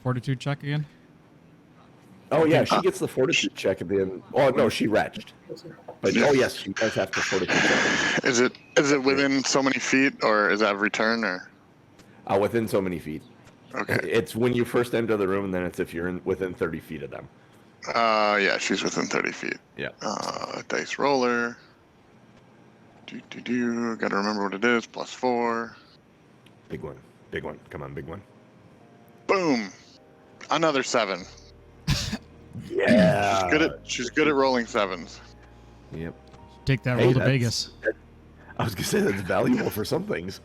fortitude check again? Oh yeah, she gets the fortitude check at the end. Oh no, she retched. But oh yes, you guys have to fortitude check. Is it within so many feet, or is that every turn, or? Within so many feet. Okay. It's when you first enter the room, and then it's if you're within 30 feet of them. Yeah, she's within 30 feet. Yeah. Dice roller. Gotta remember what it is. +4. Big one. Big one. Come on, big one. Boom. Another 7. Yeah. She's good at rolling 7s. Yep. Take that Hey, roll to that's- Vegas. I was gonna say that's valuable for some things.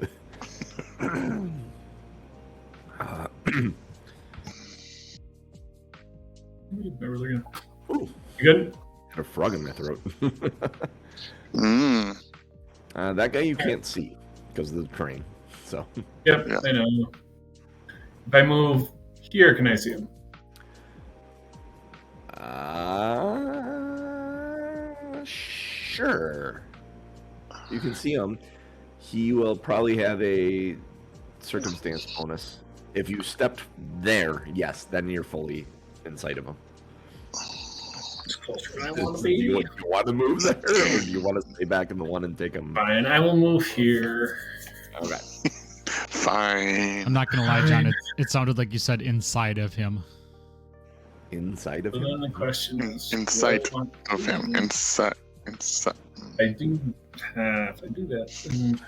Never looking. Ooh, You good? got a frog in my throat. Mm. That guy you can't see because of the train. So Yep, Yeah. I know. If I move here, can I see him? sure. You can see him. He will probably have a circumstance bonus. If you stepped there, yes, then you're fully inside of him. It's closer than I Do want to you be. want to move there, or do you want to stay back in the one and take him? Fine, I will move here. Okay. Fine. I'm not gonna lie, John. It sounded like you said inside of him. Inside of So then him. the question is, In do I sight want- of him. Inside. I do. If I do that, then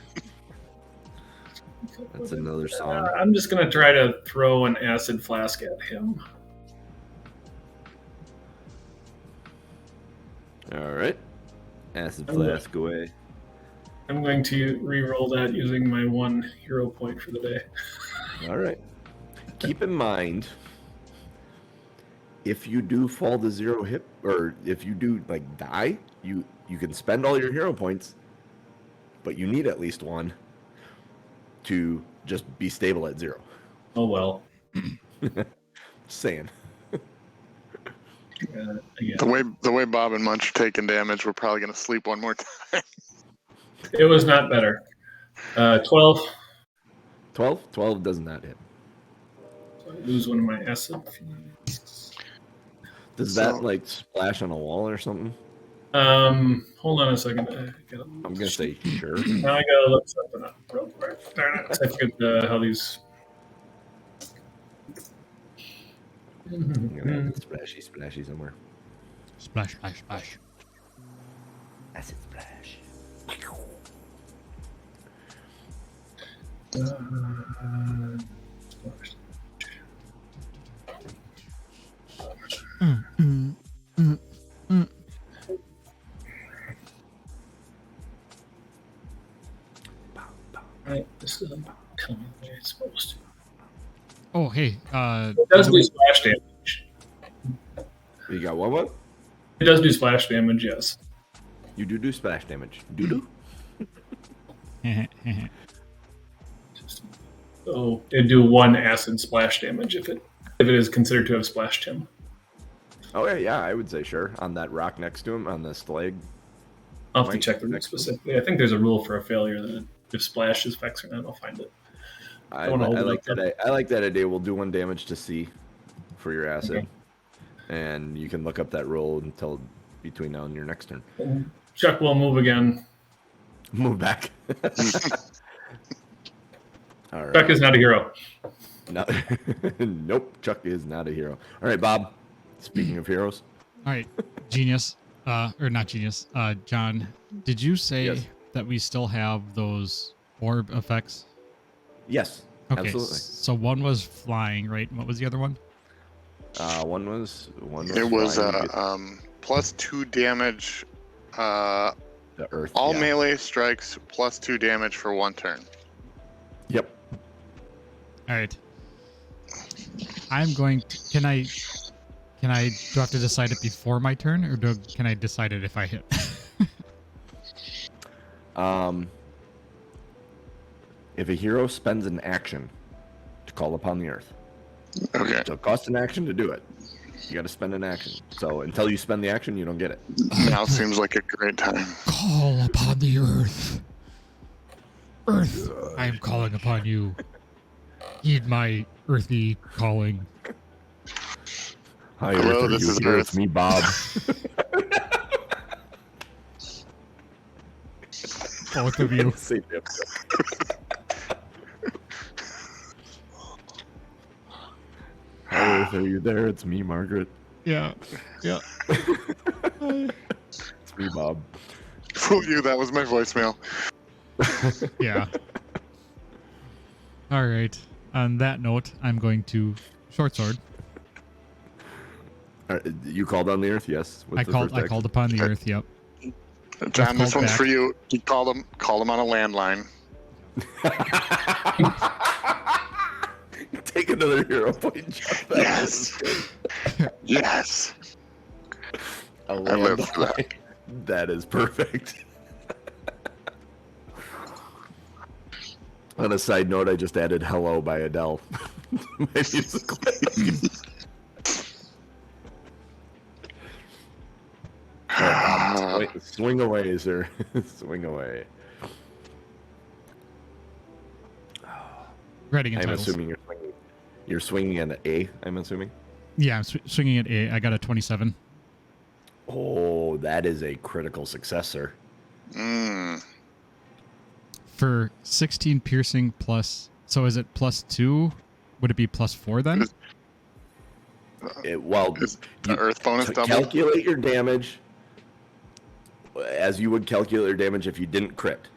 That's another song. I'm just gonna try to throw an acid flask at him. All right. Acid I'm flask away. I'm going to re-roll that using my 1 hero point for the day. All right. Keep in mind, if you do fall to 0 hit, or if you do like die, you can spend all your hero points, but you need at least 1 to just be stable at 0. Oh well. Just saying. Yeah. The way Bob and Munch are taking damage, we're probably gonna sleep one more time. It was not better. 12. 12? 12 does not hit. So I lose one of my acid. Does So- that like splash on a wall or something? Hold on a second. I'm gonna say sure. Now I gotta look something up real quick. Darn it. I forget how these. I'm gonna have splashy somewhere. Splash, splash, splash. Acid splash. Right, this doesn't tell me the way it's supposed to. Oh, hey. It does do splash damage. You got what? It does do splash damage, yes. You do splash damage. Do. So it'd do 1 acid splash damage if it is considered to have splashed him. Oh yeah, I would say sure. On that rock next to him, on the slag. I'll have to Right, check the rule next to him. specifically. I think there's a rule for a failure that if splash is Vex or not, I'll find it. I wanna hold it like up, that. I like that idea. We'll do 1 damage to C for your acid, Okay. and you can look up that roll until between now and your next turn. And Chuck will move again. Move back. All right. Chuck is not a hero. No. Nope. Chuck is not a hero. All right, Bob. Speaking of heroes, All right, genius. Or not genius. John, did you say Yes. that we still have those orb effects? yes, Okay, absolutely. so one was flying, right? What was the other one? One was It was flying. You get +2 damage. the earth. All yeah. melee strikes +2 damage for 1 turn. Yep. All right. I'm going to, do I have to decide it before my turn, or can I decide it if I hit? If a hero spends an action to call upon the earth, Okay. so it costs an action to do it. You got to spend an action. So until you spend the action, you don't get it. Now seems like a great time. Call upon the earth. Earth, I am calling upon you. Heed my earthy calling. Hi, Hello, Earth, are this you is here? Earth. It's me, Bob. Both of you. Save the episode. Hi, Earth, are you there? It's me, Margaret. Yeah. Yeah. It's me, Bob. fool you. That was my voicemail. Yeah. All right. On that note, I'm going to short sword. You called on the earth, yes. with I the called first upon the earth. Yep. John, this called one's back. for you. You call them on a landline. action. Take another hero point. Jeff. Yes. Yes. A I live for that. landline. That is perfect. On a side note, I just added "Hello" by Adele. My music playlist. All right, Bob, swing away, sir. Swing away. Writing in I'm titles. assuming you're swinging an A. I'm assuming. Yeah, I'm swinging at A. I got a 27. Oh, that is a critical success, sir. For 16 piercing plus. So is it +2? Would it be +4 then? Well, Is the earth bonus double? calculate your damage as you would calculate your damage if you didn't crit.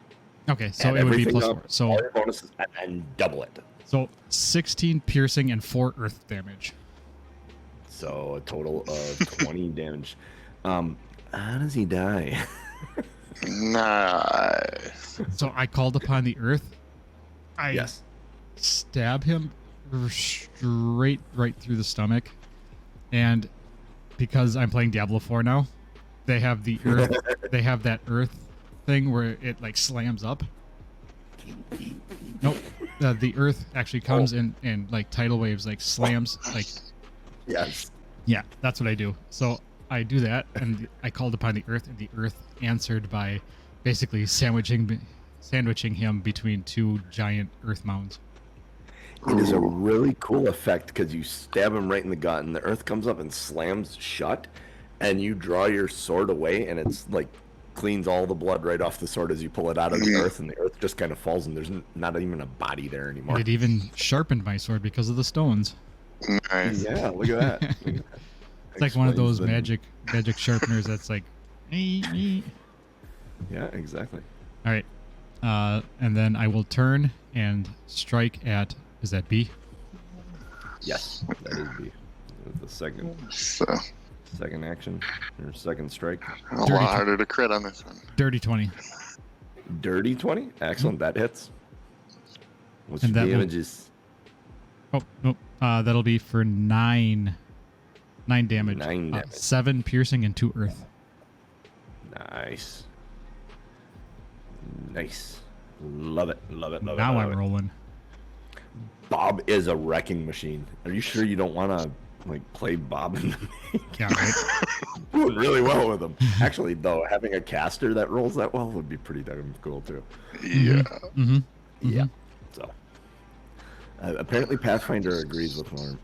Okay, so Add it would be everything +4. up, So all your bonuses, and double it. so 16 piercing and 4 earth damage. So a total of 20 damage. How does he die? Nice. So I called upon the earth. I Yes. stab him straight right through the stomach, and because I'm playing Diablo 4 now, they have the earth. They have that earth thing where it like slams up. Nope, the earth actually comes in and like tidal waves, like slams, like Yes. yeah, that's what I do. So I do that, and I called upon the earth, and the earth answered by basically sandwiching him between two giant earth mounds. It is a really cool effect because you stab him right in the gut, and the earth comes up and slams shut, and you draw your sword away, and it's like cleans all the blood right off the sword as you pull it out of the earth, and the earth just kind of falls, and there's not even a body there anymore. And it even sharpened my sword because of the stones. Nice. Yeah, look at that. Look at that. It's like one of those Explains magic sharpeners that's like, Yeah, exactly. all right. And then I will turn and strike at, is that B? Yes, that is B. The second So, action or second strike. a lot harder to crit on this one. Dirty 20. Dirty 20. Excellent. That hits. What's And your that will- damages? Oh, nope. That'll be for 9 damage. 9 damage. 7 piercing and 2 earth. Nice. Nice. Love it. Love it. Love it. Now love I'm it. rolling. Bob is a wrecking machine. Are you sure you don't want to like play Bob in the Yeah, right. doing really well with him? Actually, though, having a caster that rolls that well would be pretty damn cool too. Yeah. Mm-hmm. Yeah. So apparently Pathfinder agrees with Norm.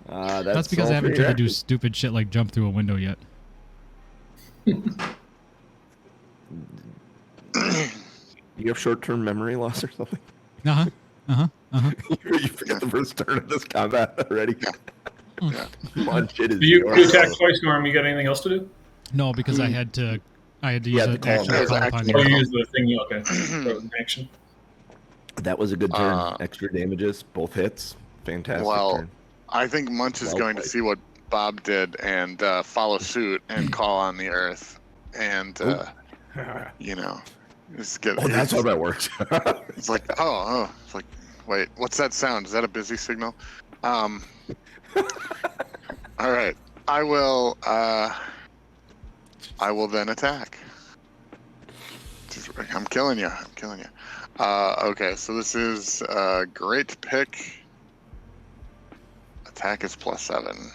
That's because I haven't tried to do stupid shit like jump through a window yet. You have short-term memory loss or something? Uh-huh. Uh-huh. Uh-huh. You forget the first turn of this combat already. Yeah. Come on, shit is You yours. attack twice, Norm. You got anything else to do? No, because I had to use Yeah, it the call actually back. call upon Oh, you. you use the thing. Okay. So, action. That was a good turn. Uh, Extra damages, both hits. Fantastic Well, turn. I think Munch is Well going to played. see what Bob did and follow suit and call on the earth. And, you know, just get Oh, that's how that works. It's like, oh. It's like, wait, what's that sound? Is that a busy signal? All right. I will then attack. I'm killing you. Okay, so this is a great pick. Attack is +7.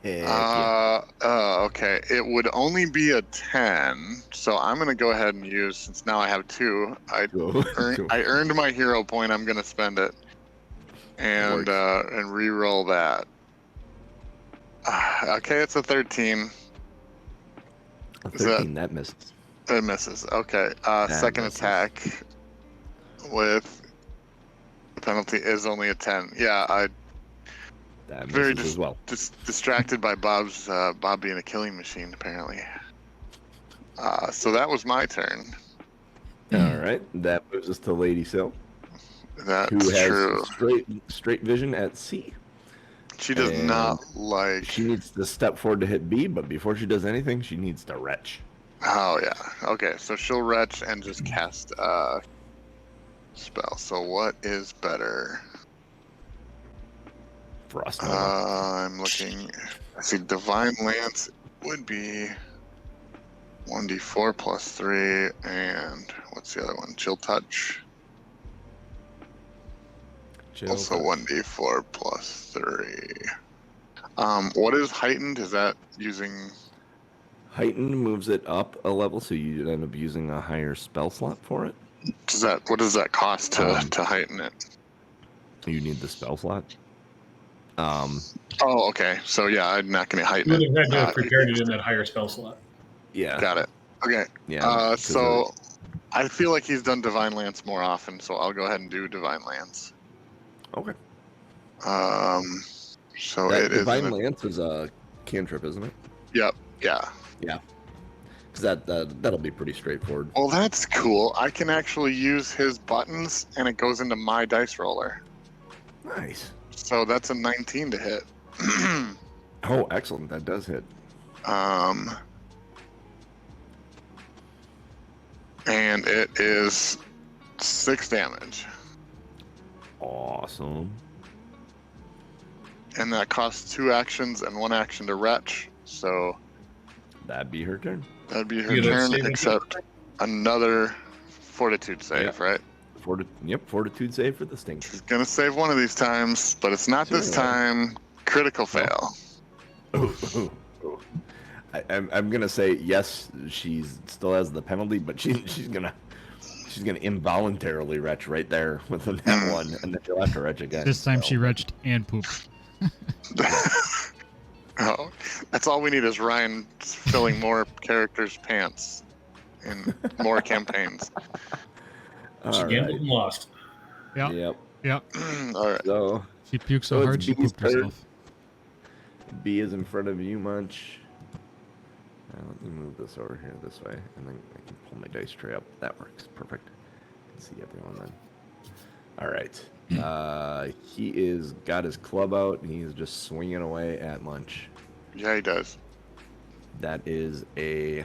Heck yeah. Okay. It would only be a 10, so I'm gonna go ahead and use, since now I have 2. Cool. I earned my hero point. I'm gonna spend it, and re-roll that. Okay, it's a 13. A 13, that misses. It misses. Okay. Second misses. attack with the penalty is only a 10. Yeah, That Very misses as well. distracted by Bob being a killing machine, apparently. So that was my turn. All right, that moves us to Lady Sil, That's who has true. straight vision at C. She does and not like. She needs to step forward to hit B, but before she does anything, she needs to retch. Oh yeah. Okay, so she'll retch and just cast a spell. So what is better? Frost Nova. I'm looking. I see Divine Lance would be 1d4 plus 3, and what's the other one? Chill Touch. Also 1d4 plus 3. What is heightened? Is that using? Heightened moves it up a level, so you end up using a higher spell slot for it. What does that cost to heighten it? You need the spell slot. Oh, okay. So yeah, I'm not going to heighten You it. would have had to have prepared it in that higher spell slot. Yeah. Got it. Okay. Yeah. So I feel like he's done Divine Lance more often, so I'll go ahead and do Divine Lance. Okay. So that it is Divine Lance is a cantrip, isn't it? Yep. Yeah. Yeah. Because that'll be pretty straightforward. Well, that's cool. I can actually use his buttons, and it goes into my dice roller. Nice. So that's a 19 to hit. Oh, excellent. That does hit. And it is 6 damage. Awesome. And that costs 2 actions and 1 action to retch. So That'd be her turn. that'd be her You gotta turn, save it. except another fortitude save, Yep. right? Fortitude save for the stink. She's gonna save one of these times, but it's not this Sure. time. Critical fail. I'm gonna say yes. She's still has the penalty, but she's gonna involuntarily retch right there with the net one, and then she'll have to retch again. This time so. she retched and pooped. Oh, that's all we need is Ryan filling more characters' pants in more campaigns. All She right. gambled and lost. Yeah. Yep. Yeah. All right. So She puked so So it's hard she Bee's pooped turn. herself. B is in front of you, Munch. Let me move this over here this way, and then I can pull my dice tray up. That works. Perfect. I can see everyone then. All right. He is got his club out, and he is just swinging away at Munch. Yeah, he does. That is a...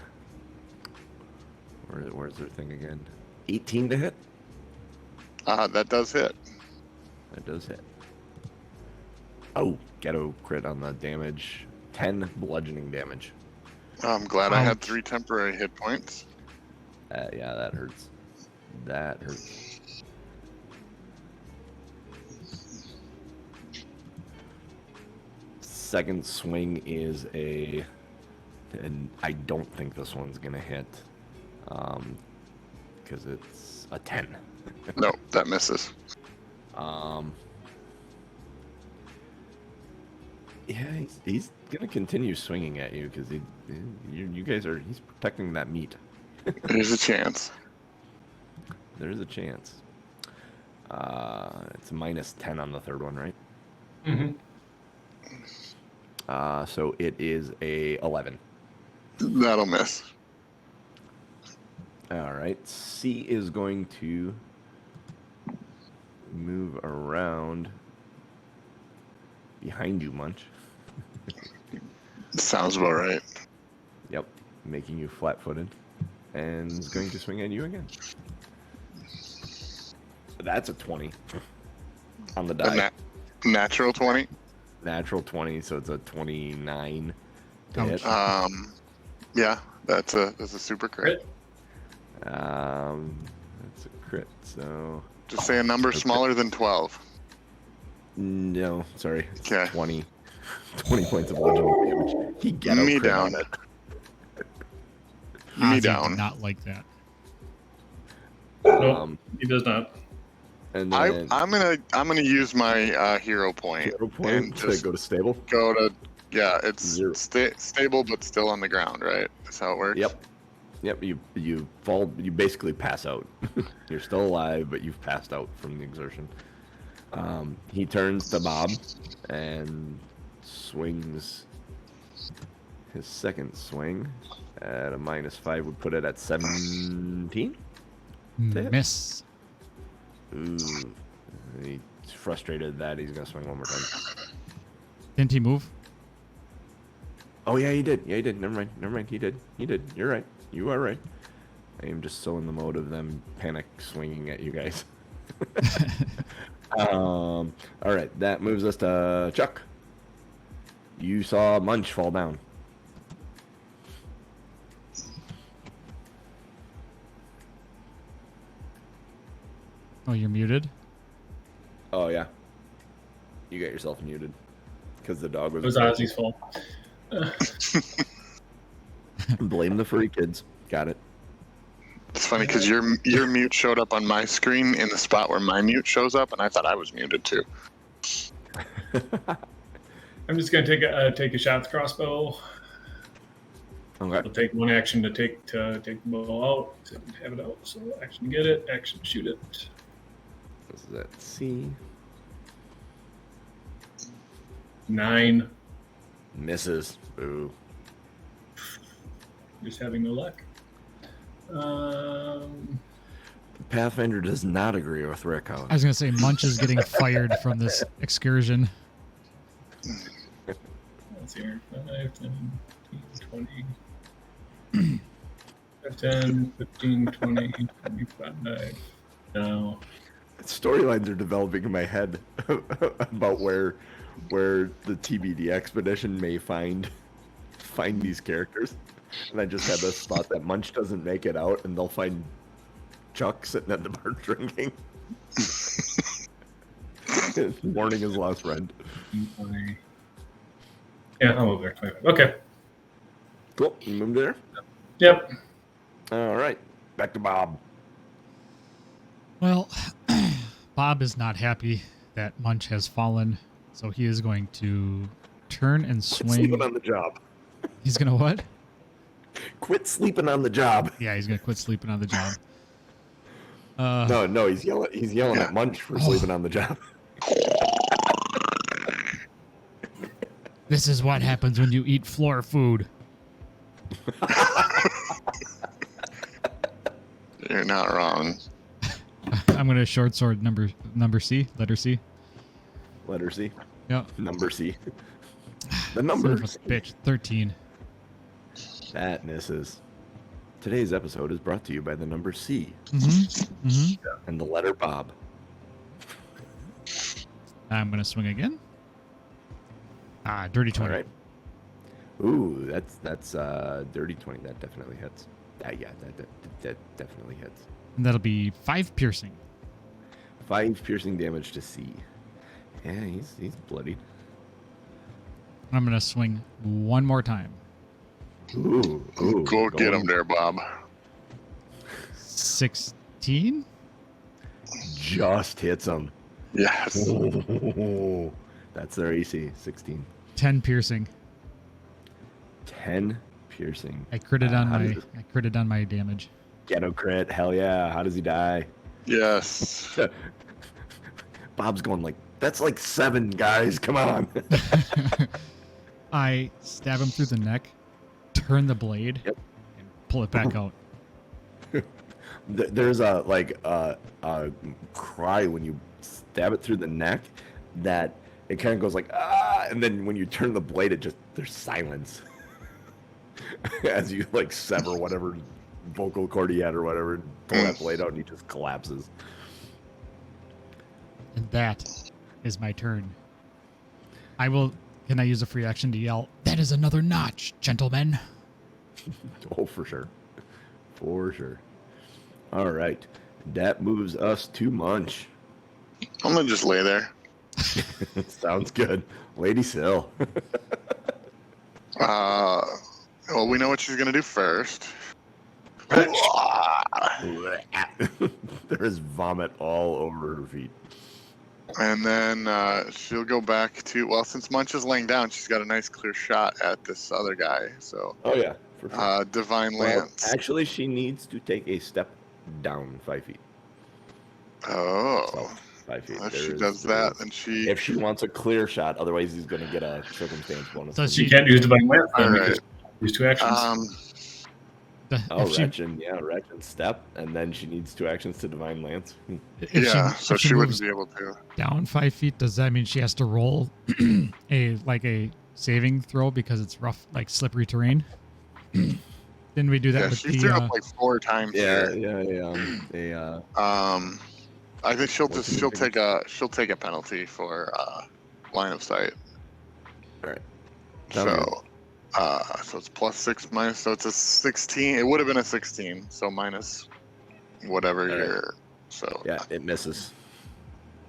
Where's their thing again? 18 to hit? That does hit. That does hit. Oh, ghetto crit on the damage. 10 bludgeoning damage. I'm glad I had Ouch. 3 temporary hit points. Yeah, that hurts. That hurts. Second swing is a... And I don't think this one's going to hit. Because it's a 10. No, that misses. Yeah, he's gonna continue swinging at you because you guys are. He's protecting that meat. There's a chance. There is a chance. It's -10 on the third one, right? Mm-hmm. So it is a 11. That'll miss. All right. C is going to move around behind you, Munch. Sounds about right. Yep, making you flat-footed, and is going to swing at you again. That's a 20 on the die. Natural 20. Natural 20, so it's a 29 to hit. Yeah, that's a super crit. That's a crit. So Just say a number smaller than 12. no, sorry. It's Okay. 20 points of bludgeoning damage. He ghetto Me crit down. on it. Me Ozzy down. did not like that. Um, He does not. and then I'm gonna use my hero point hero and point to just go to stable. go to it's 0. stable but still on the ground, right? That's how it works. Yep. You fall. You basically pass out. You're still alive, but you've passed out from the exertion. He turns to Bob and swings his second swing at a -5 would put it at 17. Miss. Ooh, he's frustrated that he's gonna swing one more time. Didn't he move? Oh yeah, he did. Yeah, he did. Never mind. He did. You're right. You are right. I am just so in the mode of them panic swinging at you guys. All right, that moves us to Chuck. You saw Munch fall down. Oh, you're muted? Oh yeah, you got yourself muted because the dog was. It was Ozzy's fault. Blame the furry kids. Got it. It's funny because your mute showed up on my screen in the spot where my mute shows up, and I thought I was muted too. I'm just gonna take a shot at the crossbow. Okay. I'll take one action to take the bow out, have it out. So action to get it, action to shoot it. Let's see. 9. Misses. Boo. Just having no luck. Pathfinder does not agree with Rick. I was going to say Munch is getting fired from this excursion. Let's see here. 5, 10, 15, 20. 10, 15, 20, 25. No. Storylines are developing in my head about where the TBD expedition may find these characters, and I just had this thought that Munch doesn't make it out, and they'll find Chuck sitting at the bar drinking, mourning his lost friend. Yeah, I'll move there. 25. Okay. Cool. You moved there. Yep. All right. Back to Bob. Well, Bob is not happy that Munch has fallen, so he is going to turn and Quit swing. sleeping on the job. He's going to what? Quit sleeping on the job. Yeah, he's going to quit sleeping on the job. No, he's yelling at Munch for sleeping on the job. This is what happens when you eat floor food. You're not wrong. I'm going to short sword number C, letter C. Letter C. Yeah. Number C. The Son number. of a bitch, 13. That misses. Today's episode is brought to you by the number C and the letter Bob. I'm going to swing again. Dirty 20. All right. Ooh, that's dirty 20. That definitely hits. Yeah, that definitely hits. And that'll be 5 piercing. 5 piercing damage to C. Yeah, he's bloody. I'm going to swing one more time. Ooh, Go get him there, Bob. 16? Just hits him. Yes. Oh, that's their AC. 16. 10 piercing. 10 piercing. I critted on my damage. Ghetto crit. Hell yeah. How does he die? Yes. Bob's going like, that's like 7 guys. Come on. I stab him through the neck, turn the blade, and pull it back out. There's a cry when you stab it through the neck that it kind of goes like, ah, and then when you turn the blade, there's silence as you like sever whatever vocal cord he had or whatever, and pull that blade out, and he just collapses. And that is my turn. Can I use a free action to yell, "That is another notch, gentlemen"? Oh, for sure. For sure. All right. That moves us to Munch. I'm gonna just lay there. Sounds good. Lady Sill. Well, we know what she's gonna do first. There is vomit all over her feet. And then she'll go back to, well, since Munch is laying down, she's got a nice clear shot at this other guy. So, Oh, yeah. For sure. Divine Well, Lance. actually, she needs to take a step down 5 feet. Oh. 5 feet. If There she is- does there that, is- then she. if she wants a clear shot, otherwise he's going to get a circumstance bonus. So She she- can't use Divine Lance then All right. because use 2 actions. Oh, if she, Wretched step, and then she needs 2 actions to Divine Lance. if Yeah, so if she wouldn't moves be able to. down 5 feet, does that mean she has to roll a saving throw because it's rough, like slippery terrain? Didn't we do that Yeah, with she the? threw up like 4 times Yeah, here. yeah. I think she'll What's just the she'll take a penalty for line of sight. All right. So so it's +6 minus, so it's a 16. It would have been a 16, so minus whatever All right. your so Yeah, it misses.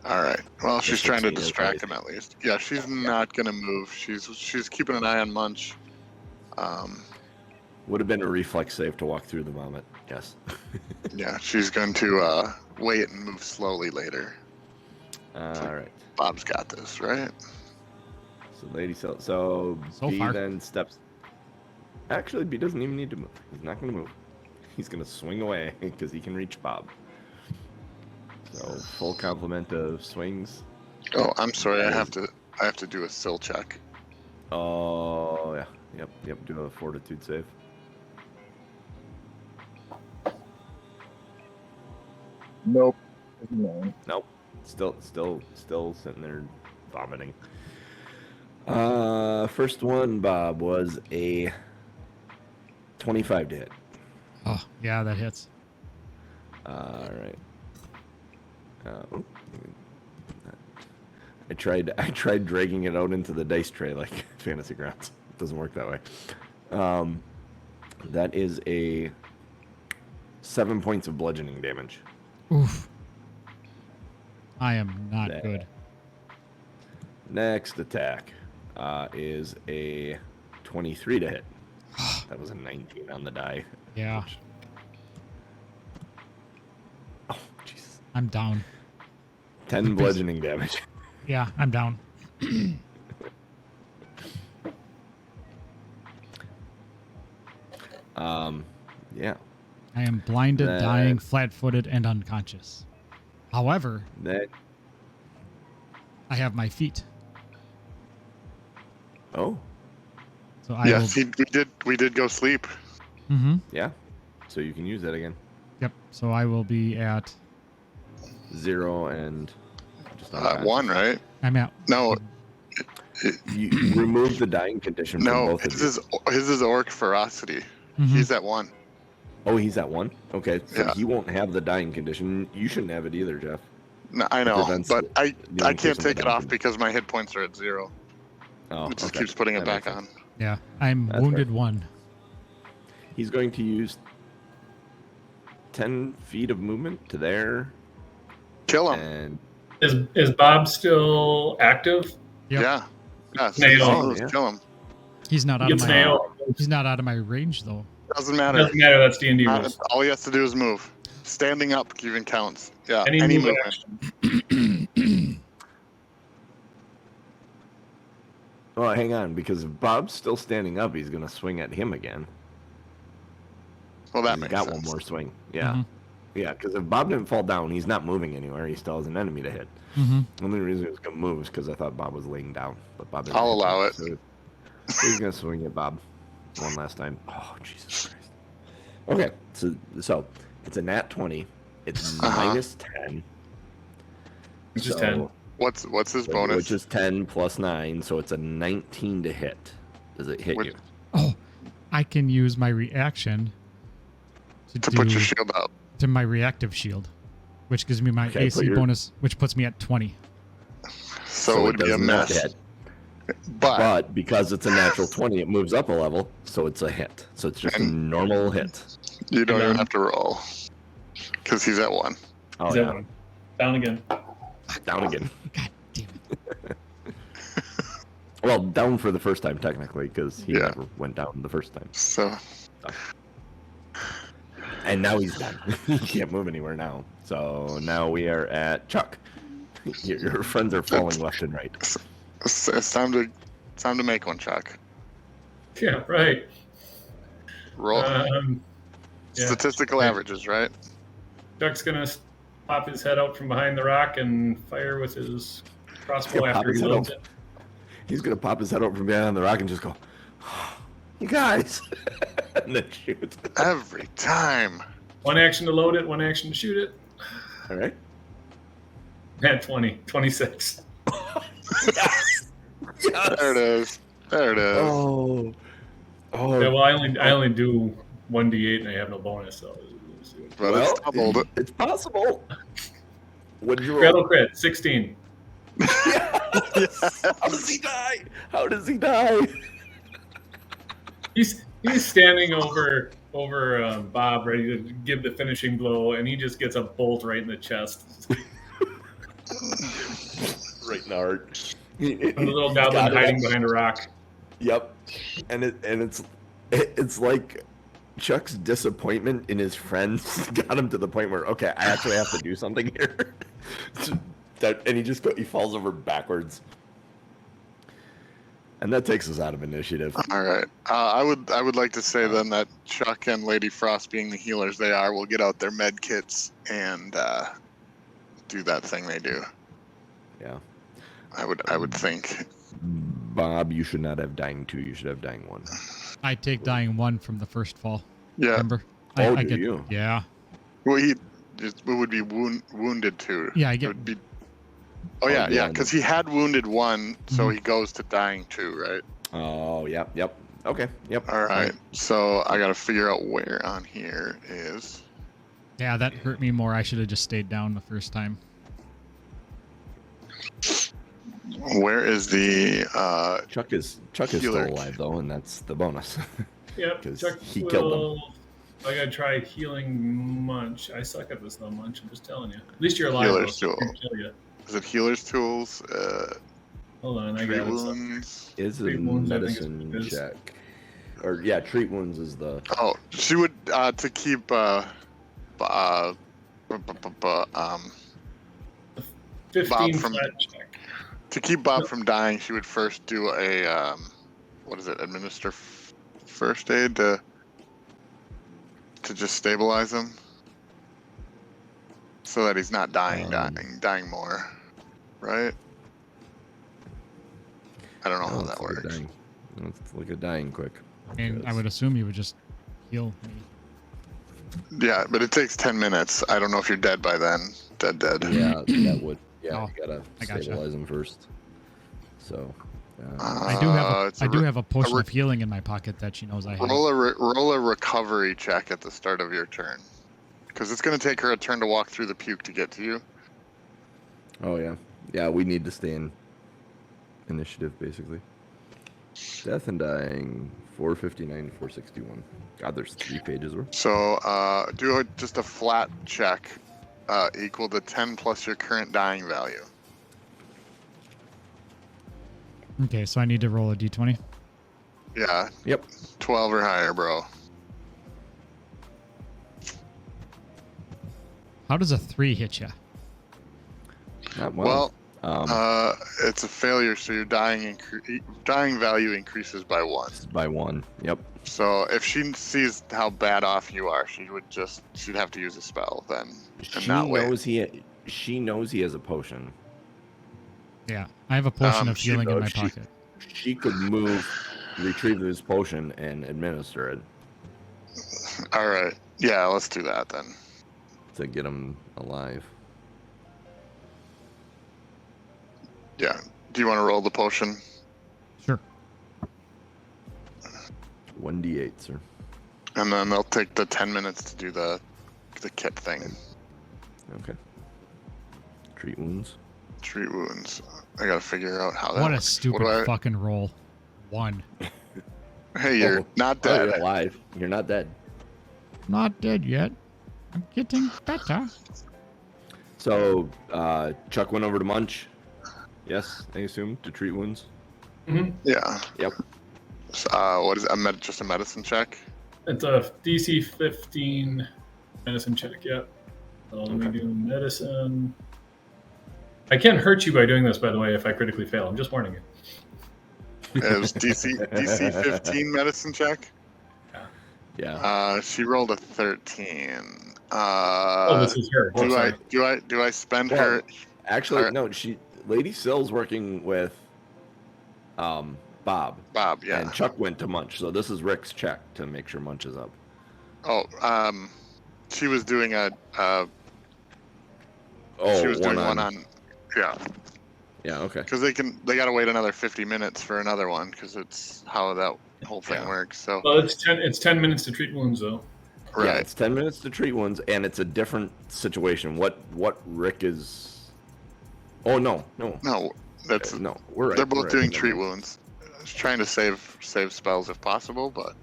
all right. Well, The she's trying to 16 is distract right. him at least. Yeah, she's not gonna move. She's keeping an eye on Munch. Would have been a reflex save to walk through the vomit. Yes. Yeah, she's going to wait and move slowly later. All right. Bob's got this, right? So Lady so So B far. then steps. Actually, B doesn't even need to move. He's not going to move. He's going to swing away because he can reach Bob. So full complement of swings. Oh, I'm sorry. I have to do a sill check. Oh yeah. Yep. Do a fortitude save. Nope. Nope. Still sitting there vomiting. First one, Bob, was a 25 to hit. Oh yeah, that hits. All right. I tried dragging it out into the dice tray like Fantasy Grounds. It doesn't work that way. That is a 7 points of bludgeoning damage. Oof. I am not That- good. Next attack is a 23 to hit. That was a 19 on the die. Yeah, Oh, Jesus. I'm down. 10 bludgeoning damage. Yeah, I'm down. Yeah. I am blinded, That- dying, flat-footed, and unconscious. However, That. I have my feet, Oh, so I Yes, we did go sleep. will. Mm-hmm. yeah. So you can use that again. Yep. So I will be at. 0 and just unconscious. 1, right? I'm at. No, You remove the dying condition from no. both of His you. is orc ferocity. Mhm. He's at 1. Oh, he's at 1? Okay, so Yeah. he won't have the dying condition. You shouldn't have it either, Jeff. No, I know, prevents but the I increase can't in take the it off damage. because my hit points are at 0. Oh, It just okay. keeps putting it That back makes on. sense. Yeah, I'm That's wounded fair. 1. He's going to use 10 feet of movement to there, Kill him. and Is Bob still active? Yep. Yeah. Yeah. So Nail. just Oh, moves, yeah. Kill him. He's not He out of gets my. nailed. He's not out of my range though. Doesn't It matter. doesn't matter. That's D&D rules. All he has to do is move. Standing up even counts. Yeah. Any Any move movement. action. well, hang on, because if Bob's still standing up, he's going to swing at him again. Well, that He's makes got sense. one more swing. Yeah, Mhm. yeah. Because if Bob didn't fall down, he's not moving anywhere. He still has an enemy to hit. Mm-hmm. The only reason he was going to move is because I thought Bob was laying down, but Bob. Didn't I'll hit allow him, it. So he's going to swing at Bob one last time. Oh, Jesus Christ. Okay, so it's a nat 20. It's Uh-huh. minus 10. Which is 10. What's his bonus? Which is 10 plus 9, so it's a 19 to hit. Does it hit Which- you? Oh, I can use my reaction to put your shield up. to my reactive shield, which gives me my Okay, AC put your- bonus, which puts me at 20. So it would be a does not mess. hit. But But because it's a natural 20, it moves up a level, so it's a hit. So it's just a normal hit. you don't Yeah. even have to roll. Because he's at 1. Oh, Is that yeah. one? Down again. Down again. God damn it! Well, down for the first time, technically, because he Yeah. never went down the first time. So And now he's done. He can't move anywhere now. So now we are at Chuck. Your friends are falling left and right. it's time to make one, Chuck. Yeah, right. Roll Yeah. statistical averages, right? Chuck's gonna pop his head out from behind the rock and fire with his crossbow Yeah, pop after he his head loads out. it. He's gonna pop his head out from behind the rock and just go, "You guys," and then shoot. Every time. One action to load it, one action to shoot it. All right. At 26. Yes. There it is. There it is. Oh. Oh. Yeah, well, I only do 1d8 and I have no bonus, so. But well, it's doubled. it's possible. What did you roll? Critical crit, 16. Yes. How does he die? How does he die? He's standing over Bob, ready to give the finishing blow, and he just gets a bolt right in the chest. Right in the heart. And the little goblin hiding behind a rock. Yep. And it's like Chuck's disappointment in his friends got him to the point where, okay, I actually have to do something here. And he falls over backwards. And that takes us out of initiative. All right. I would like to say then that Chuck and Lady Frost, being the healers they are, will get out their med kits and do that thing they do. Yeah. I would think. Bob, you should not have dying 2. You should have dying 1. I take dying 1 from the first fall. Yeah. Remember? Oh, I do you? Yeah. Well, it would be wounded 2. Yeah, I It get. would be. Oh yeah, yeah. because he had wounded 1, so he goes to dying 2, right? Oh, yep. Okay, yep. All right. So I got to figure out where on here is. Yeah, that hurt me more. I should have just stayed down the first time. Where is the Chuck is still healer. alive though, and that's the bonus. Yep, 'Cause Chuck he killed will. I gotta try healing Munch. I suck at this though, Munch. I'm just telling you. At least you're alive. Healer's though, so I tool. can kill you. Is it healer's tools? Hold on, I Treat got it. wounds. Is a Treat wounds, I think is medicine what it is. check. Or yeah, treat wounds is the Oh, she would to keep 15 from- flat check. to keep Bob from dying. She would first do a what is it? Administer first aid to just stabilize him, so that he's not dying more, right? I don't know how that works. Dying. Let's look at dying quick. And I Yes. would assume you would just heal me. Yeah, but it takes 10 minutes. I don't know if you're dead by then. Dead. Yeah, that would. Yeah, Oh, you gotta I gotcha. stabilize him first. So. I do have it's I do have a potion re- of healing in my pocket that she knows I have. roll a recovery check at the start of your turn, because it's going to take her a turn to walk through the puke to get to you. Oh yeah, yeah. We need to stay in initiative basically. Death and dying 459, 461. God, there's 3 pages worth. So do just a flat check equal to 10 plus your current dying value. Okay, so I need to roll a d20. Yeah, Yep. 12 or higher, bro. How does a 3 hit you? Not Well, well. it's a failure, so your dying value increases by 1. By 1. Yep. So if she sees how bad off you are, she'd have to use a spell then, and not wait. She knows he has a potion. Yeah, I have a potion of she healing in my knows pocket. She could move, retrieve his potion, and administer it All right, yeah, let's do that then. to get him alive. Yeah. Do you want to roll the potion? Sure. 1d8, sir. And then they'll take the 10 minutes to do the kit thing. Okay. Treat wounds. Treat wounds. I gotta figure out how that What a works. stupid fucking roll. 1. Hey, you're not Oh, dead. you're alive. You're not dead. Not dead yet. I'm getting better. So, Chuck went over to Munch. Yes, I assume, to treat wounds. Mm-hmm. Yeah. Yep. So, what is it? Just a medicine check? It's a DC 15 medicine check, yeah. So let me Okay. do medicine. I can hurt you by doing this, by the way, if I critically fail. I'm just warning you. It was DC 15 medicine check. Yeah. She rolled a 13. This is her. Oh, do sorry. I spend Well, her? actually, Her- no. Lady Sill's working with Bob, Bob, yeah. and Chuck went to Munch. So this is Rick's check to make sure Munch is up. Oh, she was doing a. Oh, She was doing one on. Yeah, Yeah. Okay. because they gotta wait another 50 minutes for another one because it's how that whole thing Yeah. works. So Well, it's 10 minutes to treat wounds though. right. Yeah, it's 10 minutes to treat wounds, and it's a different situation. What Rick is? Oh no. No, that's No. We're right. they're both we're right. doing Never treat mind. wounds. Just trying to save spells if possible, but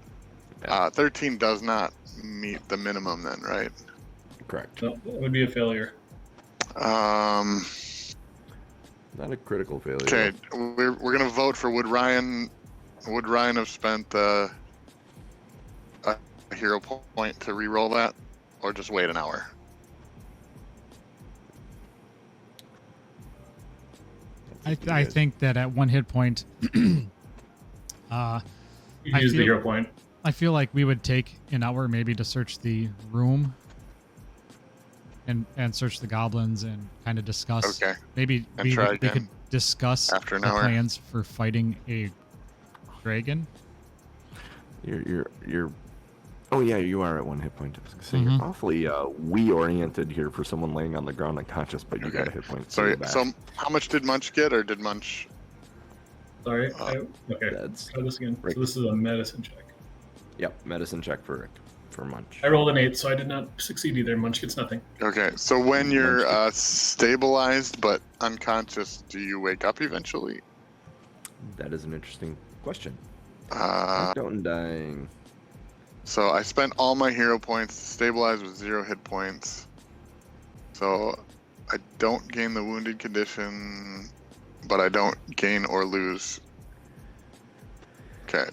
Yeah. 13 does not meet the minimum then, right? Correct. No, that would be a failure. Not a critical failure. Okay, we're gonna vote for would Ryan have spent a hero point to re-roll that, or just wait an hour? I think that at 1 hit point, You I use the feel- hero point. I feel like we would take an hour maybe to search the room and search the goblins and kind of discuss. Okay. Maybe And we try could again discuss after an the hour. plans for fighting a dragon. You're. Oh yeah, you are at 1 hit point. I was gonna say Mhm. you're awfully we-oriented here for someone laying on the ground unconscious, but you got a hit point. So you're back. so how much did Munch get, or did Munch? Sorry. Uh, Okay. That's Try this again. Rick. So this is a medicine check. Yep, medicine check for Rick for Munch. I rolled an 8, so I did not succeed either. Munch gets nothing. Okay, so when you're Munch stabilized but unconscious, do you wake up eventually? That is an interesting question. Uh, Knocked out and dying. So I spent all my hero points, stabilized with 0 hit points. So I don't gain the wounded condition, but I don't gain or lose. Okay.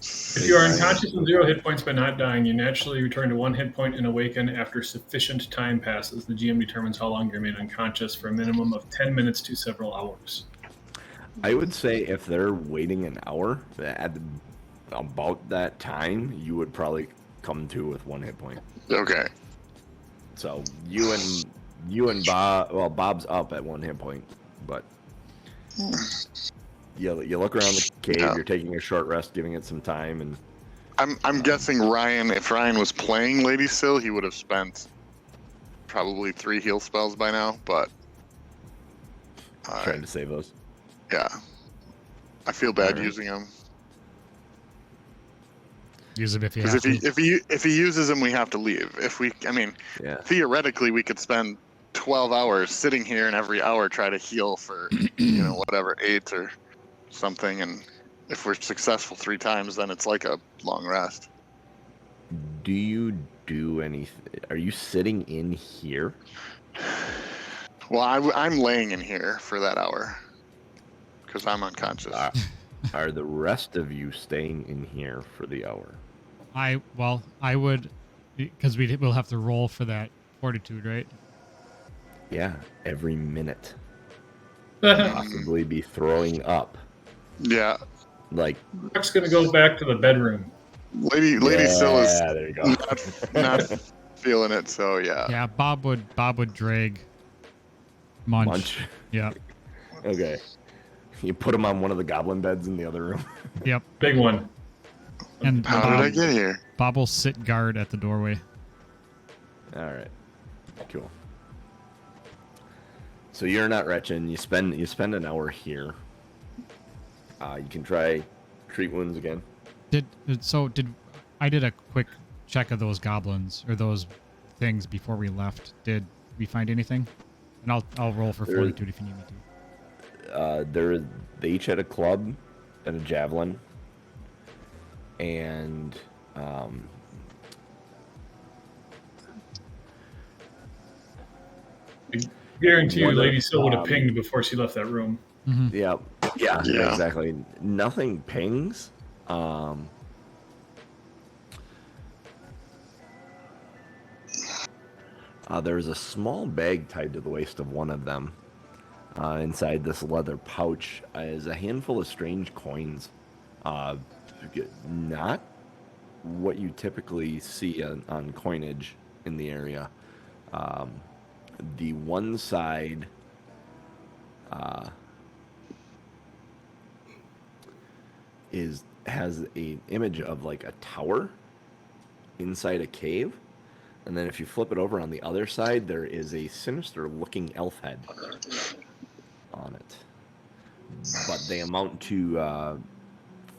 If you are unconscious and 0 hit points but not dying, you naturally return to 1 hit point and awaken after sufficient time passes. The GM determines how long you remain unconscious for a minimum of 10 minutes to several hours. I would say if they're waiting an hour, at about that time, you would probably come to with 1 hit point. Okay. So you and Bob, well, Bob's up at 1 hit point, but you look around the cave. Yeah. You're taking a short rest, giving it some time, and I'm guessing Ryan, if Ryan was playing Lady Sill, he would have spent probably 3 heal spells by now, but trying to save those. yeah. I feel bad Alright. using them. Use them if you Because have to. if he uses them, we have to leave. Yeah. Theoretically, we could spend 12 hours sitting here, and every hour try to heal for whatever 8 or something. And if we're successful 3 times, then it's like a long rest. Do you do anything? Are you sitting in here? Well, I'm laying in here for that hour because I'm unconscious. Are the rest of you staying in here for the hour? I would, because we'll have to roll for that fortitude, right? Yeah, every minute. Chuck's Possibly be throwing up. Yeah, Like, gonna go back to the bedroom. Lady Sill is there you go. not feeling it. So yeah. Yeah, Bob would drag Munch. Munch. Yeah. Okay. You put him on one of the goblin beds in the other room. Yep. Big one. And How did I get here? Bob will sit guard at the doorway. All right. Cool. So you're not retching. You spend an hour here. You can try treat wounds again. Did I did a quick check of those goblins or those things before we left. Did we find anything? And I'll roll for There- fortitude if you need me to. They each had a club and a javelin, and I guarantee you, One of- Lady Sill would have pinged before she left that room. yeah, Yeah. exactly. Nothing pings. There's a small bag tied to the waist of one of them. Inside this leather pouch is a handful of strange coins. Not what you typically see on coinage in the area. The one side has an image of like a tower inside a cave, and then if you flip it over on the other side, there is a sinister looking elf head on it. But they amount to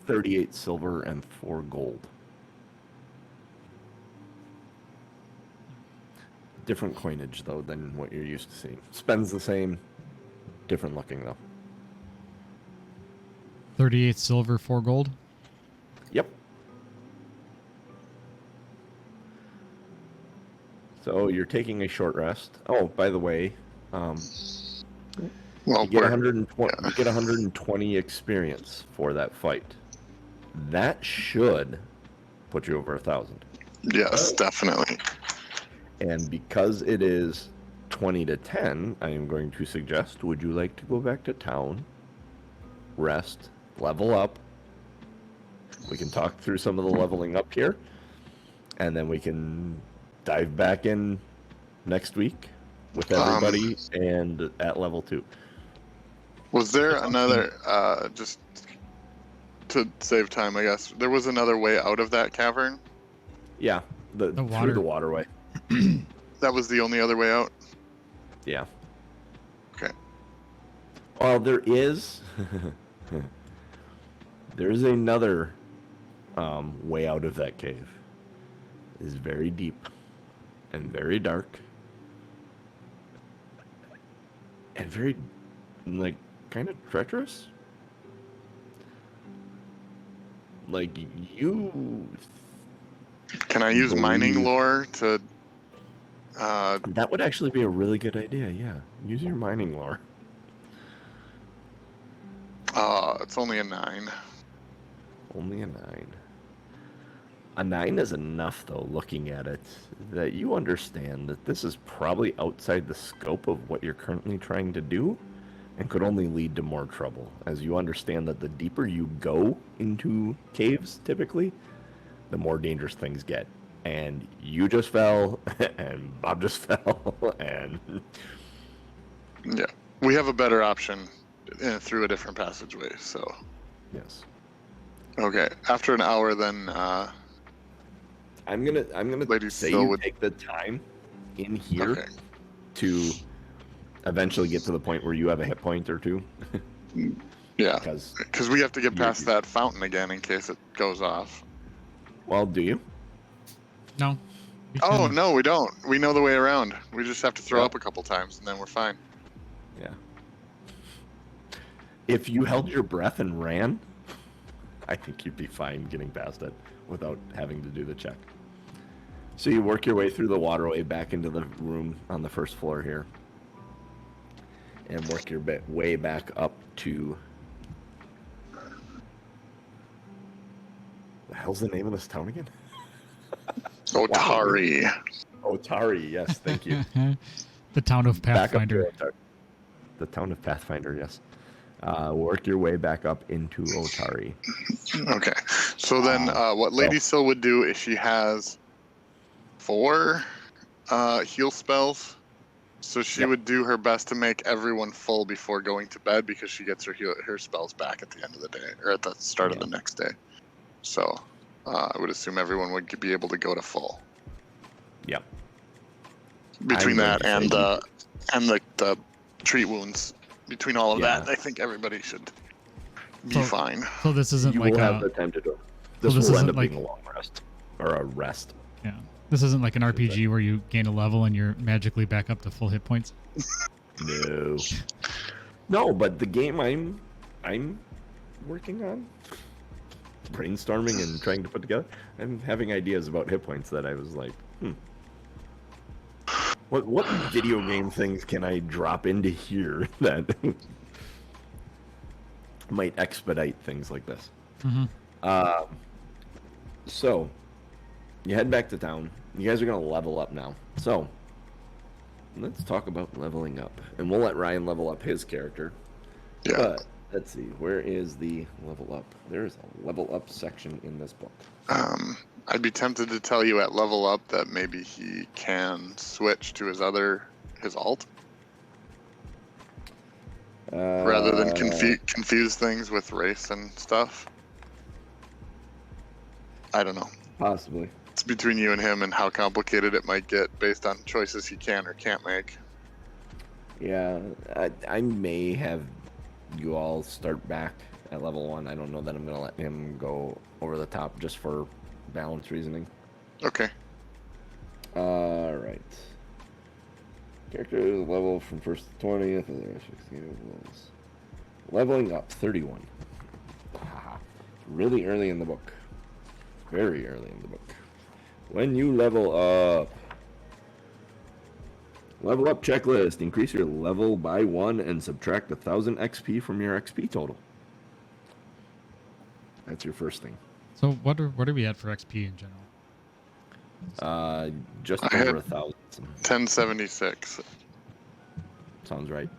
38 silver and 4 gold. Different coinage though than what you're used to seeing. Spends the same, different looking though. 38 silver, 4 gold. Yep. So you're taking a short rest. Oh, by the way, Well, you get 120. You get 120 experience for that fight. That should put you over 1,000. yes, definitely. And because it is 20 to 10, I am going to suggest: would you like to go back to town, rest, level up? We can talk through some of the leveling up here, and then we can dive back in next week with everybody and at level 2. Was there another, just to save time, I guess, there was another way out of that cavern? Yeah, The through water. the waterway. That was the only other way out? Yeah. Okay. Well, there is another way out of that cave. It is very deep and very dark and very, like, kind of treacherous. Like, you... Can I use mining lore to... That would actually be a really good idea, yeah. Use your mining lore. It's only a 9. Only a 9. A 9 is enough, though, looking at it, that you understand that this is probably outside the scope of what you're currently trying to do and could only lead to more trouble, as you understand that the deeper you go into caves, typically, the more dangerous things get. And you just fell, and Bob just fell, and... Yeah. We have a better option through a different passageway, so... Yes. Okay. After an hour, then... I'm gonna Lady say Syl you would- take the time in here Okay. to eventually get to the point where you have a hit point or two. Yeah. Because, we have to get past you- that fountain again in case it goes off. well, do you? No. We Oh, can- no, we don't. We know the way around. We just have to throw Yeah. up a couple times, and then we're fine. Yeah. If you held your breath and ran, I think you'd be fine getting past it without having to do the check. So you work your way through the waterway back into the room on the first floor here. And work your way back up to... The hell's the name of this town again? Otari. Otari, yes, thank you. The town of Back up to Pathfinder. Otari. The town of Pathfinder, yes. Work your way back up into Otari. Okay. So then what Lady Syl would do is she has 4 heal spells. So she would do her best to make everyone full before going to bed because she gets her spells back at the end of the day or at the start of the next day. So I would assume everyone would be able to go to full. Yep. Between I'm that going to and the treat wounds, between all of Yeah. that, I think everybody should be So- fine. So this isn't You like will have a the time to do it. So This this will isn't end up like- being a long rest. Or a rest. yeah. This isn't like an RPG where you gain a level and you're magically back up to full hit points. No. No, but the game I'm working on, brainstorming and trying to put together, I'm having ideas about hit points that I was like, What video game things can I drop into here that might expedite things like this? Mm-hmm. So, you head back to town. You guys are going to level up now. So, let's talk about leveling up. And we'll let Ryan level up his character. Yeah. But, let's see. Where is the level up? There is a level up section in this book. I'd be tempted to tell you at level up that maybe he can switch to his alt, rather than confuse things with race and stuff. I don't know. Possibly. It's between you and him and how complicated it might get based on choices he can or can't make. Yeah, I may have you all start back at level 1. I don't know that I'm going to let him go over the top just for balance reasoning. Okay. Alright. Character level from 1st to 20th. Leveling up, 31. Really early in the book. Very early in the book. When you level up. Level up checklist. Increase your level by 1 and subtract 1,000 XP from your XP total. That's your first thing. So what are we at for XP in general? Just I over had 1,000. 1076, Sounds right.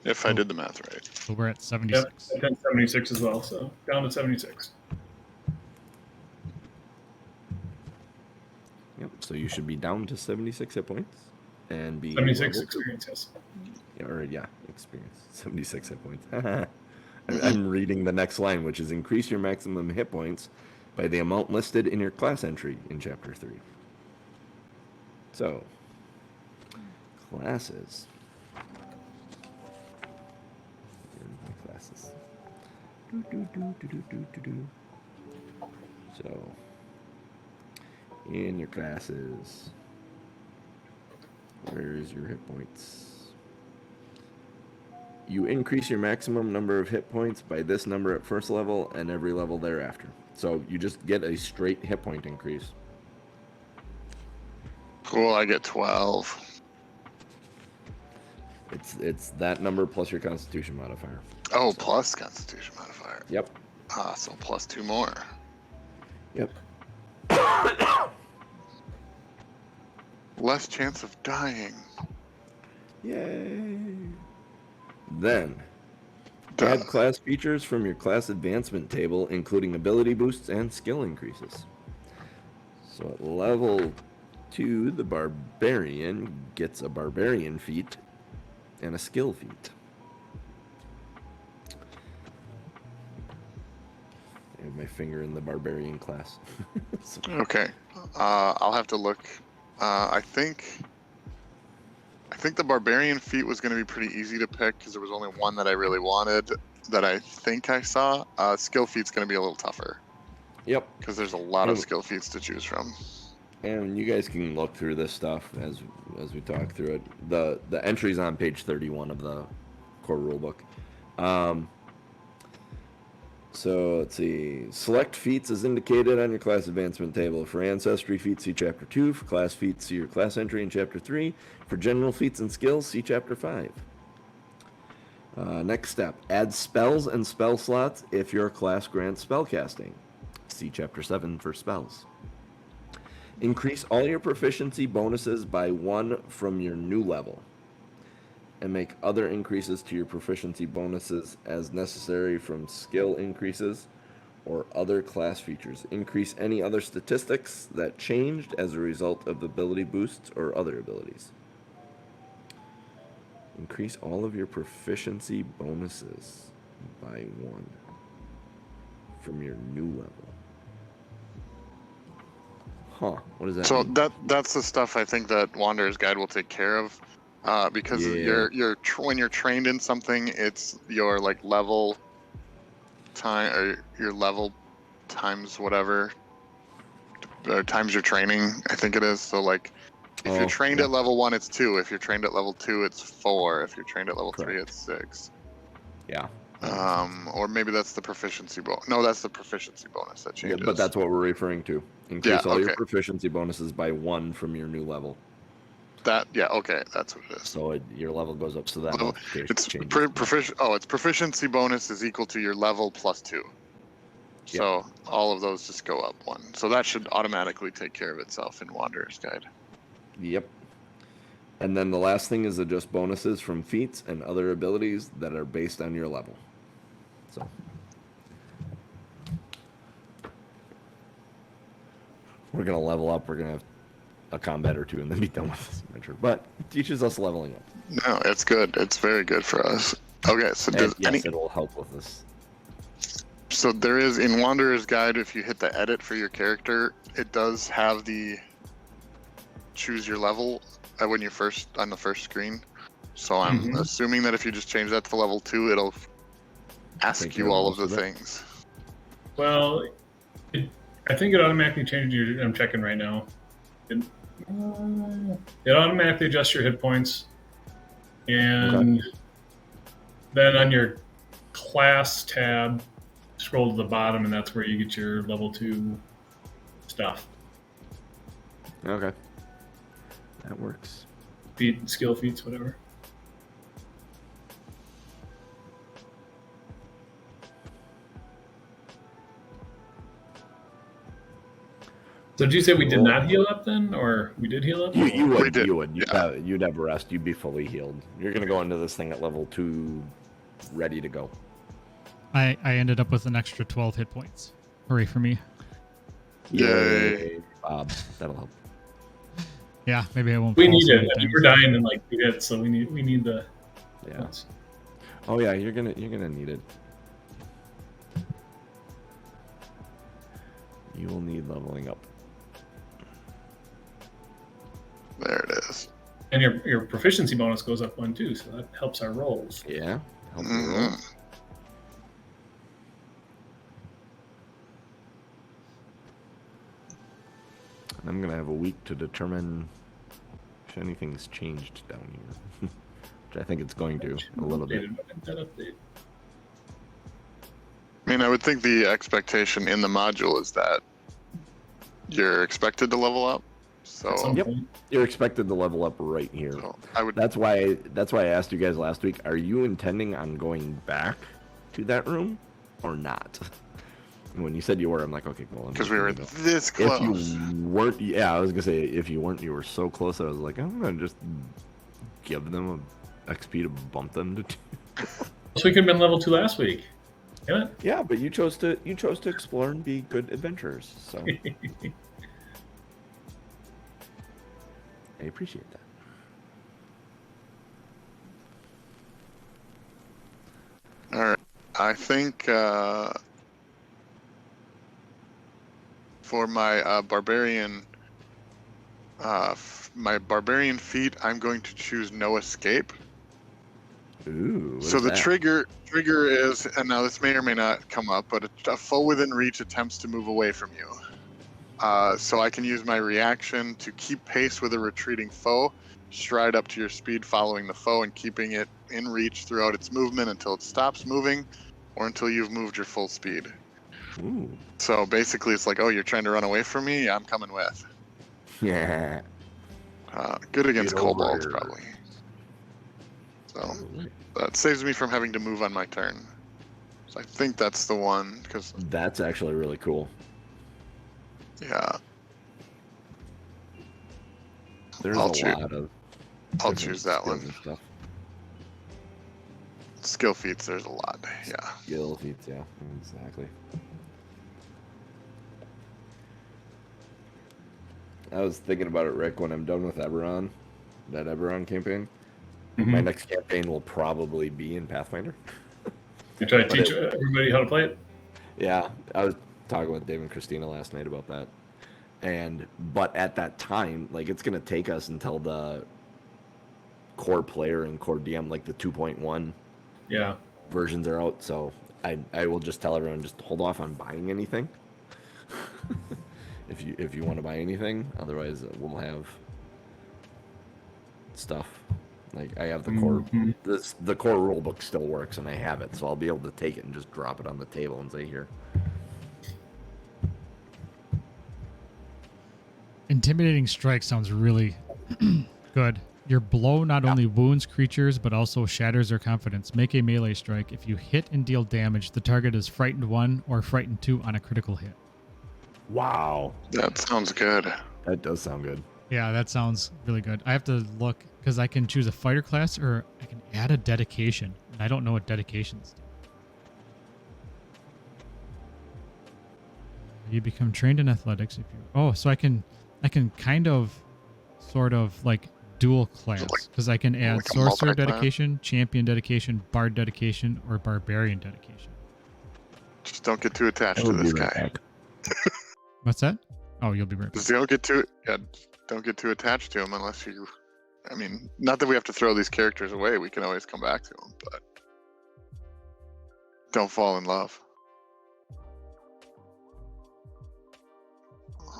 if I did the math right. So we're at 76. Yep, 1076 as well, so down to 76. Yep. So you should be down to 76 hit points and be 76 level- experience, yes. Experience 76 hit points. I'm reading the next line, which is increase your maximum hit points by the amount listed in your class entry in Chapter 3. So, classes. Classes. So, in your classes, where's your hit points? You increase your maximum number of hit points by this number at first level and every level thereafter. So you just get a straight hit point increase. Cool, I get 12. It's that number plus your Constitution modifier. Oh, plus Constitution modifier. Yep. So plus 2 more. Yep. Less chance of dying. Yay. Then, Done. add class features from your class advancement table, including ability boosts and skill increases. So at level 2, the barbarian gets a barbarian feat and a skill feat. I have my finger in the barbarian class. So- Okay. I'll have to look. I think the barbarian feat was going to be pretty easy to pick because there was only one that I really wanted that I think I saw. Skill feat's going to be a little tougher Yep. because there's a lot of skill feats to choose from. And you guys can look through this stuff as we talk through it. The entry's on page 31 of the core rulebook. So let's see. Select feats as indicated on your class advancement table. For ancestry feats, see Chapter 2. For class feats, see your class entry in Chapter 3. For general feats and skills, see Chapter 5. Next step. Add spells and spell slots if your class grants spellcasting. See Chapter 7 for spells. Increase all your proficiency bonuses by 1 from your new level. And make other increases to your proficiency bonuses as necessary from skill increases or other class features. Increase any other statistics that changed as a result of ability boosts or other abilities. Increase all of your proficiency bonuses by 1 from your new level. Huh, what does that So mean? that's the stuff I think that Wanderer's Guide will take care of. Because when you're trained in something, it's your like level time or your level times whatever or times your training. I think it is. So like, if you're trained at level 1, it's 2. If you're trained at level 2, it's 4. If you're trained at level 3, it's 6. Yeah. Or maybe that's the proficiency bonus. No, that's the proficiency bonus that changes. Yeah, but that's what we're referring to. Increase all your okay. proficiency bonuses by 1 from your new level. Okay, that's what it is. So your level goes up, so that multiplication It's changes. its proficiency bonus is equal to your level plus 2. So all of those just go up 1. So that should automatically take care of itself in Wanderer's Guide. Yep. And then the last thing is adjust bonuses from feats and other abilities that are based on your level. So we're gonna level up. We're gonna have a combat or two and then be done with this adventure. But it teaches us leveling up. No, it's good. It's very good for us. Okay, so And does yes, it'll help with this. So there is in Wanderer's Guide, if you hit the edit for your character, it does have the choose your level when you're on the first screen. So I'm assuming that if you just change that to level 2, it'll ask you all of the things. Well, I think it automatically changes your. I'm checking right now. It automatically adjusts your hit points, and then on your class tab, scroll to the bottom, and that's where you get your level 2 stuff. Okay. That works. Skill feats, whatever. So did you say we did not heal up then, or we did heal up? You We would. did, You would. yeah. You'd have rest. You'd be fully healed. You're gonna go into this thing at level 2, ready to go. I ended up with an extra 12 hit points. Hooray for me. Yay. Bob, that'll help. Yeah, maybe I won't. We fall need so it. many I mean, times. we're dying in like 2 hits, so we need the. Yeah. Oh yeah, you're gonna need it. You will need leveling up. There it is. And your proficiency bonus goes up 1 too, so that helps our rolls. Yeah. Help you roll. And I'm gonna have a week to determine if anything's changed down here, which I think it's going to a little bit. That update. I mean, I would think the expectation in the module is that you're expected to level up. So At some Yep. point. You're expected to level up right here. so I would. That's why I asked you guys last week. Are you intending on going back to that room or not? And when you said you were, I'm like, okay, cool. Because we were this If close. you weren't, yeah, I was gonna say if you weren't, you were so close. I was like, I'm gonna just give them a XP to bump them to 2. So we could have been level 2 last week. Damn it. Yeah, but you chose to explore and be good adventurers. So I appreciate that. All right. I think for my barbarian feat, I'm going to choose no escape. Ooh. So the trigger is, and now this may or may not come up, but a foe within reach attempts to move away from you. So I can use my reaction to keep pace with a retreating foe, stride up to your speed following the foe and keeping it in reach throughout its movement until it stops moving or until you've moved your full speed. Ooh. So basically it's like, oh, you're trying to run away from me? Yeah, I'm coming with. Yeah. Good against Get over kobolds, here. probably. So that saves me from having to move on my turn. So I think that's the one, because, That's actually really cool. yeah, There's I'll a choose- lot of. I'll different choose that skills one. and stuff. Skill feats, there's a lot, yeah. Skill feats, yeah, exactly. I was thinking about it, Rick, when I'm done with Eberron, that Eberron campaign. My next campaign will probably be in Pathfinder. You try to teach everybody how to play it? Yeah, I was talking with Dave and Christina last night about that. But at that time, like, it's gonna take us until the core player and core DM, like the 2.1 Yeah. versions are out. So I will just tell everyone, just hold off on buying anything. if you want to buy anything, otherwise we'll have stuff. Like, I have the core. The core rule book still works, and I have it, so I'll be able to take it and just drop it on the table and say, here. Intimidating strike sounds really good. Your blow not only wounds creatures, but also shatters their confidence. Make a melee strike. If you hit and deal damage, the target is frightened 1 or frightened 2 on a critical hit. Wow, That sounds good. that does sound good. Yeah, that sounds really good. I have to look, because I can choose a fighter class or I can add a dedication. And I don't know what dedications do. You become trained in athletics if you. Oh, so I can kind of, sort of like dual class because I can add like a sorcerer multi-class? dedication, champion dedication, bard dedication, or barbarian dedication. Just don't get too attached I to will this be right guy. back. What's that? Oh, you'll be right back. Just don't get too attached to him unless you. I mean, not that we have to throw these characters away. We can always come back to them, but don't fall in love.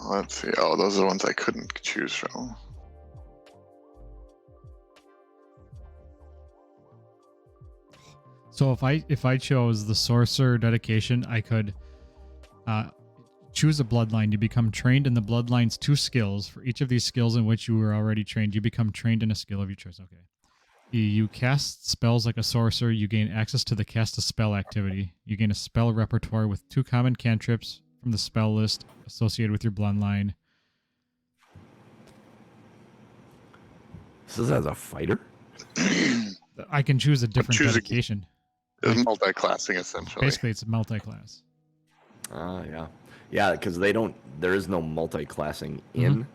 Let's see. Oh, those are the ones I couldn't choose from. So if I chose the sorcerer dedication, I could choose a bloodline. You become trained in the bloodline's 2 skills. For each of these skills in which you were already trained, you become trained in a skill of your choice. Okay. You cast spells like a sorcerer. You gain access to the cast a spell activity. You gain a spell repertoire with 2 common cantrips from the spell list associated with your bloodline. This is as a fighter? I can choose a different choose a- dedication. It's multi-classing essentially. Basically, it's multi-class. Yeah. Yeah, because there is no multi-classing in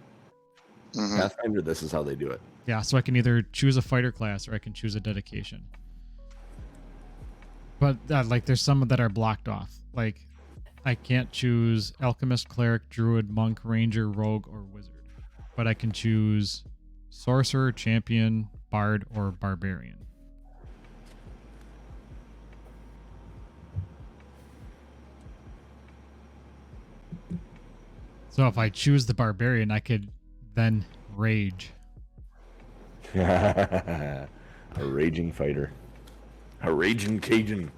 Mhm. Pathfinder. This is how they do it. Yeah, so I can either choose a fighter class or I can choose a dedication. But like, there's some that are blocked off. Like, I can't choose alchemist, cleric, druid, monk, ranger, rogue, or wizard. But I can choose sorcerer, champion, bard, or barbarian. So if I choose the barbarian, I could then rage. A raging fighter. A raging Cajun.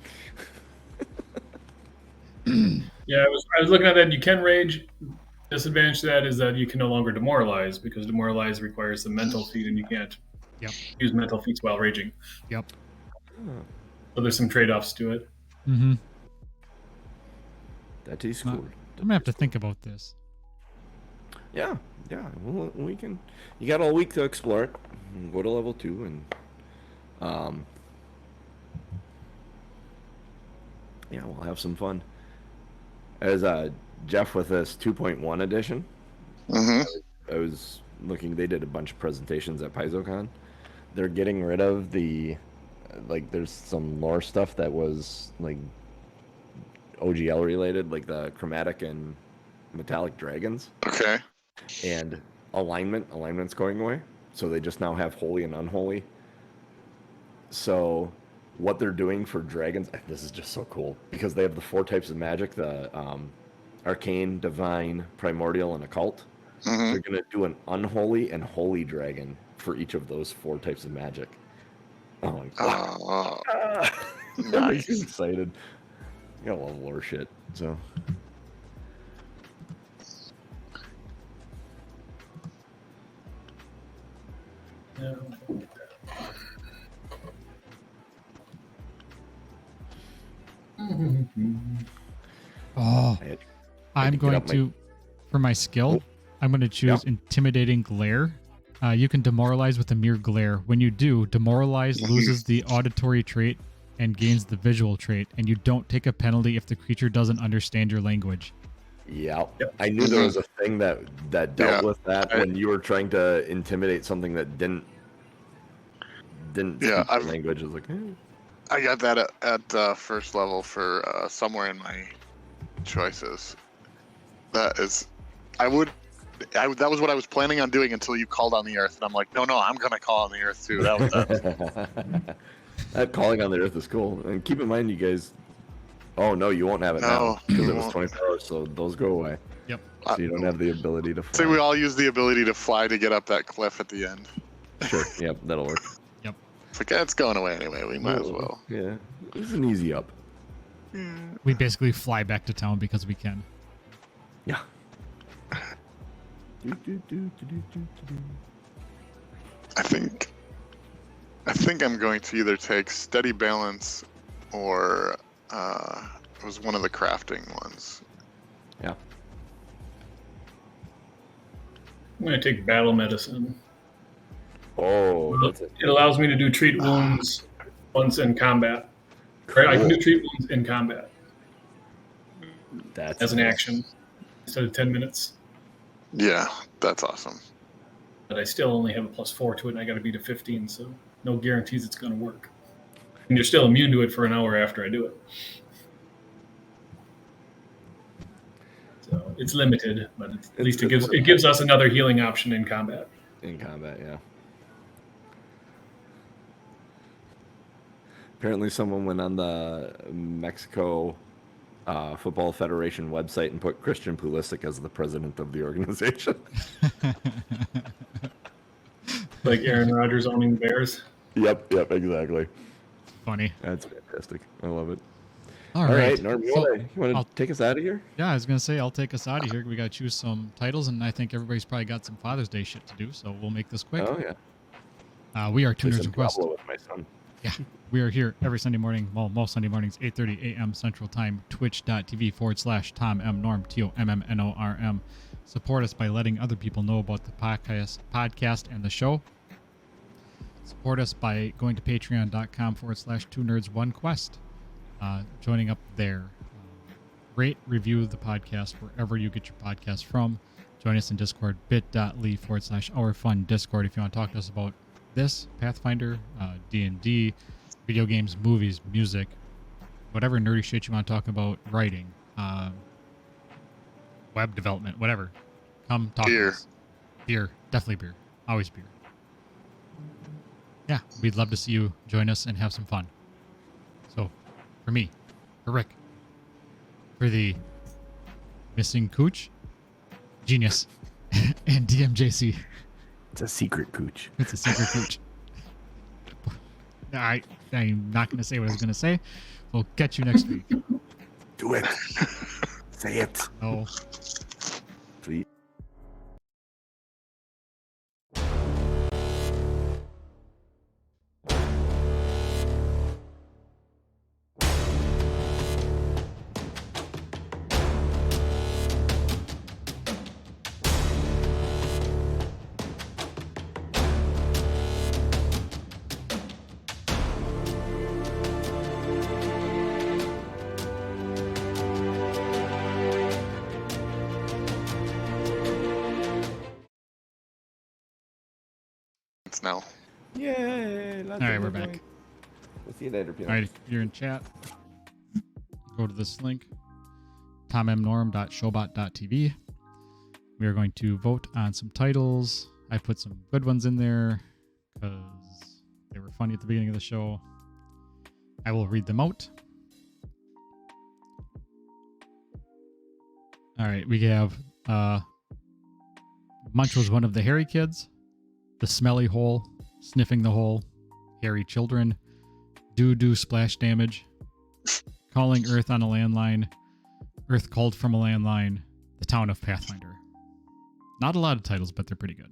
Yeah, I was looking at that. You can rage. Disadvantage to that is that you can no longer demoralize because demoralize requires the mental feat, and you can't use mental feats while raging. Yep. So there's some trade-offs to it. Mm-hmm. That is cool. I'm gonna have to think about this. Yeah. Well, we can. You got all week to explore it. Go to level 2 and yeah, we'll have some fun. As Jeff with this 2.1 edition, Mhm. I was looking. They did a bunch of presentations at PaizoCon. They're getting rid of the there's some lore stuff that was like OGL related, like the chromatic and metallic dragons. Okay. And alignment's going away, so they just now have holy and unholy. So what they're doing for dragons, this is just so cool because they have the 4 types of magic: the arcane, divine, primordial, and occult. Mhm. They're gonna do an unholy and holy dragon for each of those 4 types of magic. Oh my god. That makes me Nice. excited. I gotta love lore shit. So Yeah. Oh, I had I'm to get going up my- to, for my skill, I'm going to choose Intimidating Glare. You can demoralize with a mere glare. When you do, demoralize loses the auditory trait and gains the visual trait, and you don't take a penalty if the creature doesn't understand your language. Yeah, I knew there was a thing that dealt Yeah. with that when you were trying to intimidate something that didn't Yeah, speak the language. I was like, I got that at first level for somewhere in my choices. That is, that was what I was planning on doing until you called on the earth, and I'm like, no, I'm gonna call on the earth too. That was that calling on the earth is cool. And keep in mind, you guys. Oh no, you won't have it now No, because you it was won't. 24 hours, so those go away. Yep. So you don't have the ability to fly. say we all use the ability to fly to get up that cliff at the end. Sure. Yep, that'll work. It's like, it's going away anyway. We might as well. Yeah, it's an easy up. We basically fly back to town because we can. Yeah. I think I'm going to either take steady balance or it was one of the crafting ones. Yeah. I'm going to take battle medicine. Oh, that's it. It allows me to do treat wounds once in combat. Right? I can do treat wounds in combat That's as an action. instead of 10 minutes. Yeah, that's awesome. But I still only have a +4 to it, and I got to beat a 15, so no guarantees it's going to work. And you're still immune to it for an hour after I do it. So it's limited, but at least it gives us another healing option in combat. In combat, yeah. Apparently, someone went on the Mexico Football Federation website and put Christian Pulisic as the president of the organization. Like Aaron Rodgers owning the Bears. Yep, exactly. Funny. That's fantastic. I love it. All right. Norm, you want to take us out of here? Yeah, I was going to say, I'll take us out of here. We got to choose some titles, and I think everybody's probably got some Father's Day shit to do, so we'll make this quick. Oh, yeah. We are Two Nerds Some Request. Pablo with my son. Yeah, we are here every Sunday morning, well, most Sunday mornings, 8:30 a.m. Central Time, twitch.tv/Tom M Norm, TOMMNORM. Support us by letting other people know about the podcast and the show. Support us by going to patreon.com/2nerds1quest. Joining up there. Rate, review the podcast wherever you get your podcast from. Join us in Discord, bit.ly/OurFunDiscord if you want to talk to us about this, Pathfinder, D&D, video games, movies, music, whatever nerdy shit you want to talk about, writing, web development, whatever. Come talk to us. Beer. Definitely beer. Always beer. Yeah, we'd love to see you join us and have some fun. So, for me, for Rick, for the missing Cooch, Genius, and DMJC. It's a secret, Cooch. It's a secret Cooch. I'm not going to say what I was going to say. We'll catch you next week. Do it. Say it. Oh. Please. Now. Yay! All right, we're back. We'll see you later, Peanut. All right, if you're in chat, go to this link, tommnorm.showbot.tv. We are going to vote on some titles. I put some good ones in there because they were funny at the beginning of the show. I will read them out. All right, we have Munch was one of the hairy kids. The Smelly Hole, Sniffing the Hole, Hairy Children, Do Splash Damage, Calling Earth on a Landline, Earth Called from a Landline, The Town of Pathfinder. Not a lot of titles, but they're pretty good.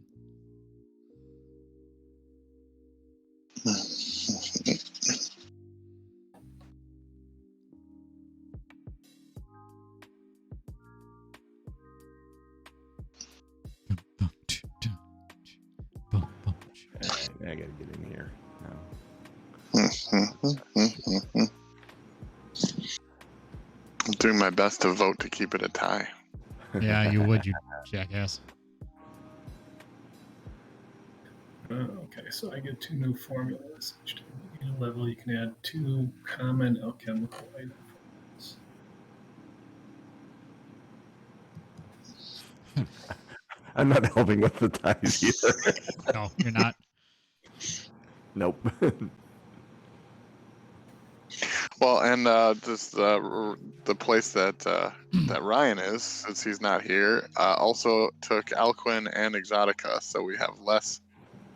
I gotta get in here now. I'm doing my best to vote to keep it a tie. Yeah, you would, you jackass. Okay, so I get 2 new formulas. Each time you gain a level, you can add 2 common alchemical items. I'm not helping with the ties either. No, you're not. Nope. Well, and just the place that that Ryan is, since he's not here, also took Alquin and Exotica, so we have less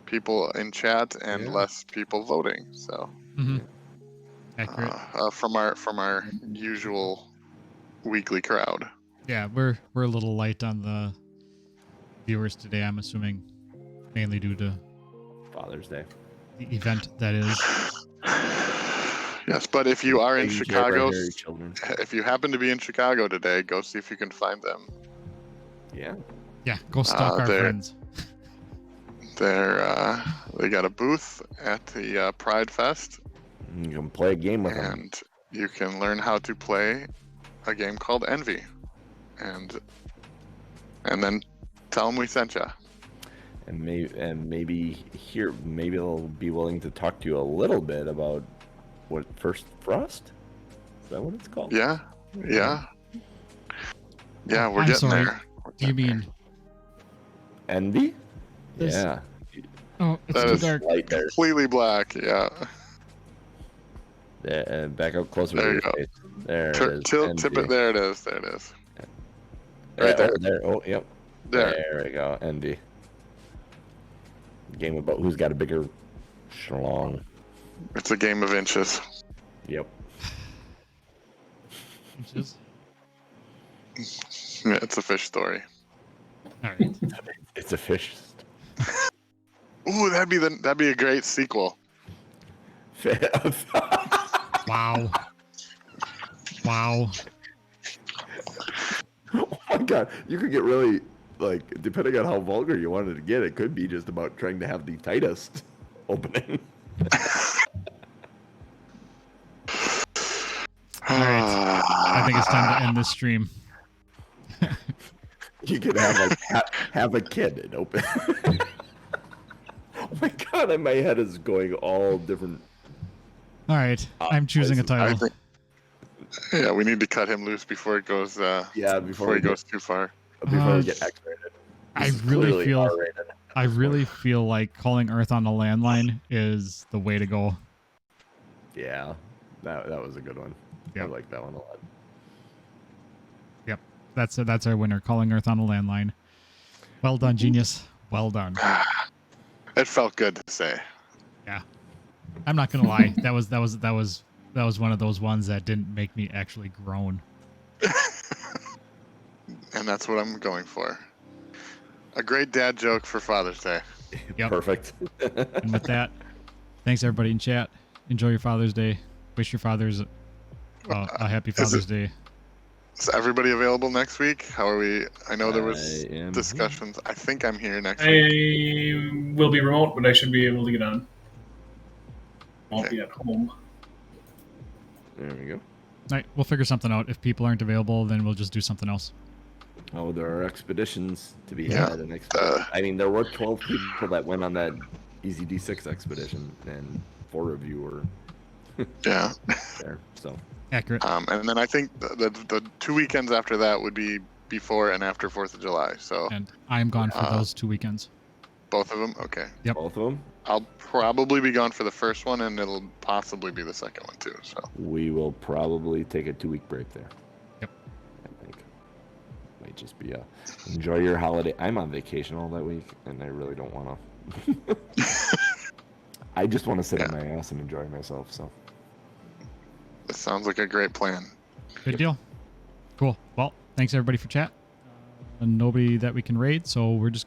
people in chat and less people voting. So, Accurate. From our usual weekly crowd. Yeah, we're a little light on the viewers today. I'm assuming mainly due to Father's Day. The event that is. Yes, but if you are in Chicago, if you happen to be in Chicago today, go see if you can find them. Yeah. Yeah, go stalk our friends. They got a booth at the Pride Fest. You can play a game with them. And you can learn how to play a game called Envy. And and then tell them we sent you. And maybe they'll be willing to talk to you a little bit about what First Frost. Is that what it's called? Yeah. We're I'm getting sorry. there. Do you mean? Envy? This- Yeah. Oh, it's That too is dark. Light there. Completely black. Yeah. Back up closer There to you your go. face. There it is. Tip it. There it is. There it is. Yeah, Right there. Oh, there. Oh, yep. There. There we go. Envy. Game about who's got a bigger schlong. It's a game of inches. Yep. Inches. Yeah, it's a fish story. All right. It's a fish. Ooh, that'd be a great sequel. Wow. Wow. Oh my god, you could get really, like, depending on how vulgar you wanted to get, it could be just about trying to have the tightest opening. All right. I think it's time to end this stream. You could have like have a kid and open. Oh my god, and my head is going all different. All right. I'm choosing a I title. think, yeah, we need to cut him loose before it goes. Yeah, Before he goes too far. Before we get X-rated. I This is really clearly feel. R-rated. I really feel like calling Earth on the landline is the way to go. Yeah, that was a good one. I Yep. like that one a lot. Yep. That's our winner. Calling Earth on the landline. Well done, genius. Well done. It felt good to say. Yeah. I'm not gonna lie. That was one of those ones that didn't make me actually groan. And that's what I'm going for. A great dad joke for Father's Day. Yep. Perfect. And with that, thanks everybody in chat. Enjoy your Father's Day. Wish your fathers a happy Father's Day. Is everybody available next week? How are we? I know there was I am discussions. I think I'm here next week. I will be remote, but I should be able to get on. Won't Okay. be at home. There we go. All right, we'll figure something out. If people aren't available, then we'll just do something else. Oh, there are expeditions to be Yeah. had. I mean, there were 12 people that went on that Easy D6 expedition, and 4 of you were Yeah. there. So Accurate. And then I think the 2 weekends after that would be before and after 4th of July. So And I'm gone for those 2 weekends. both of them? Okay. Yep. both of them. I'll probably be gone for the first one, and it'll possibly be the second one, too. So We will probably take a 2-week break there. Yep. I think might just be enjoy your holiday. I'm on vacation all that week, and I really don't want to. I just want to sit on my ass and enjoy myself. So this sounds like a great plan. Good deal. Cool. Well, thanks everybody for chat. Nobody that we can raid, so we're just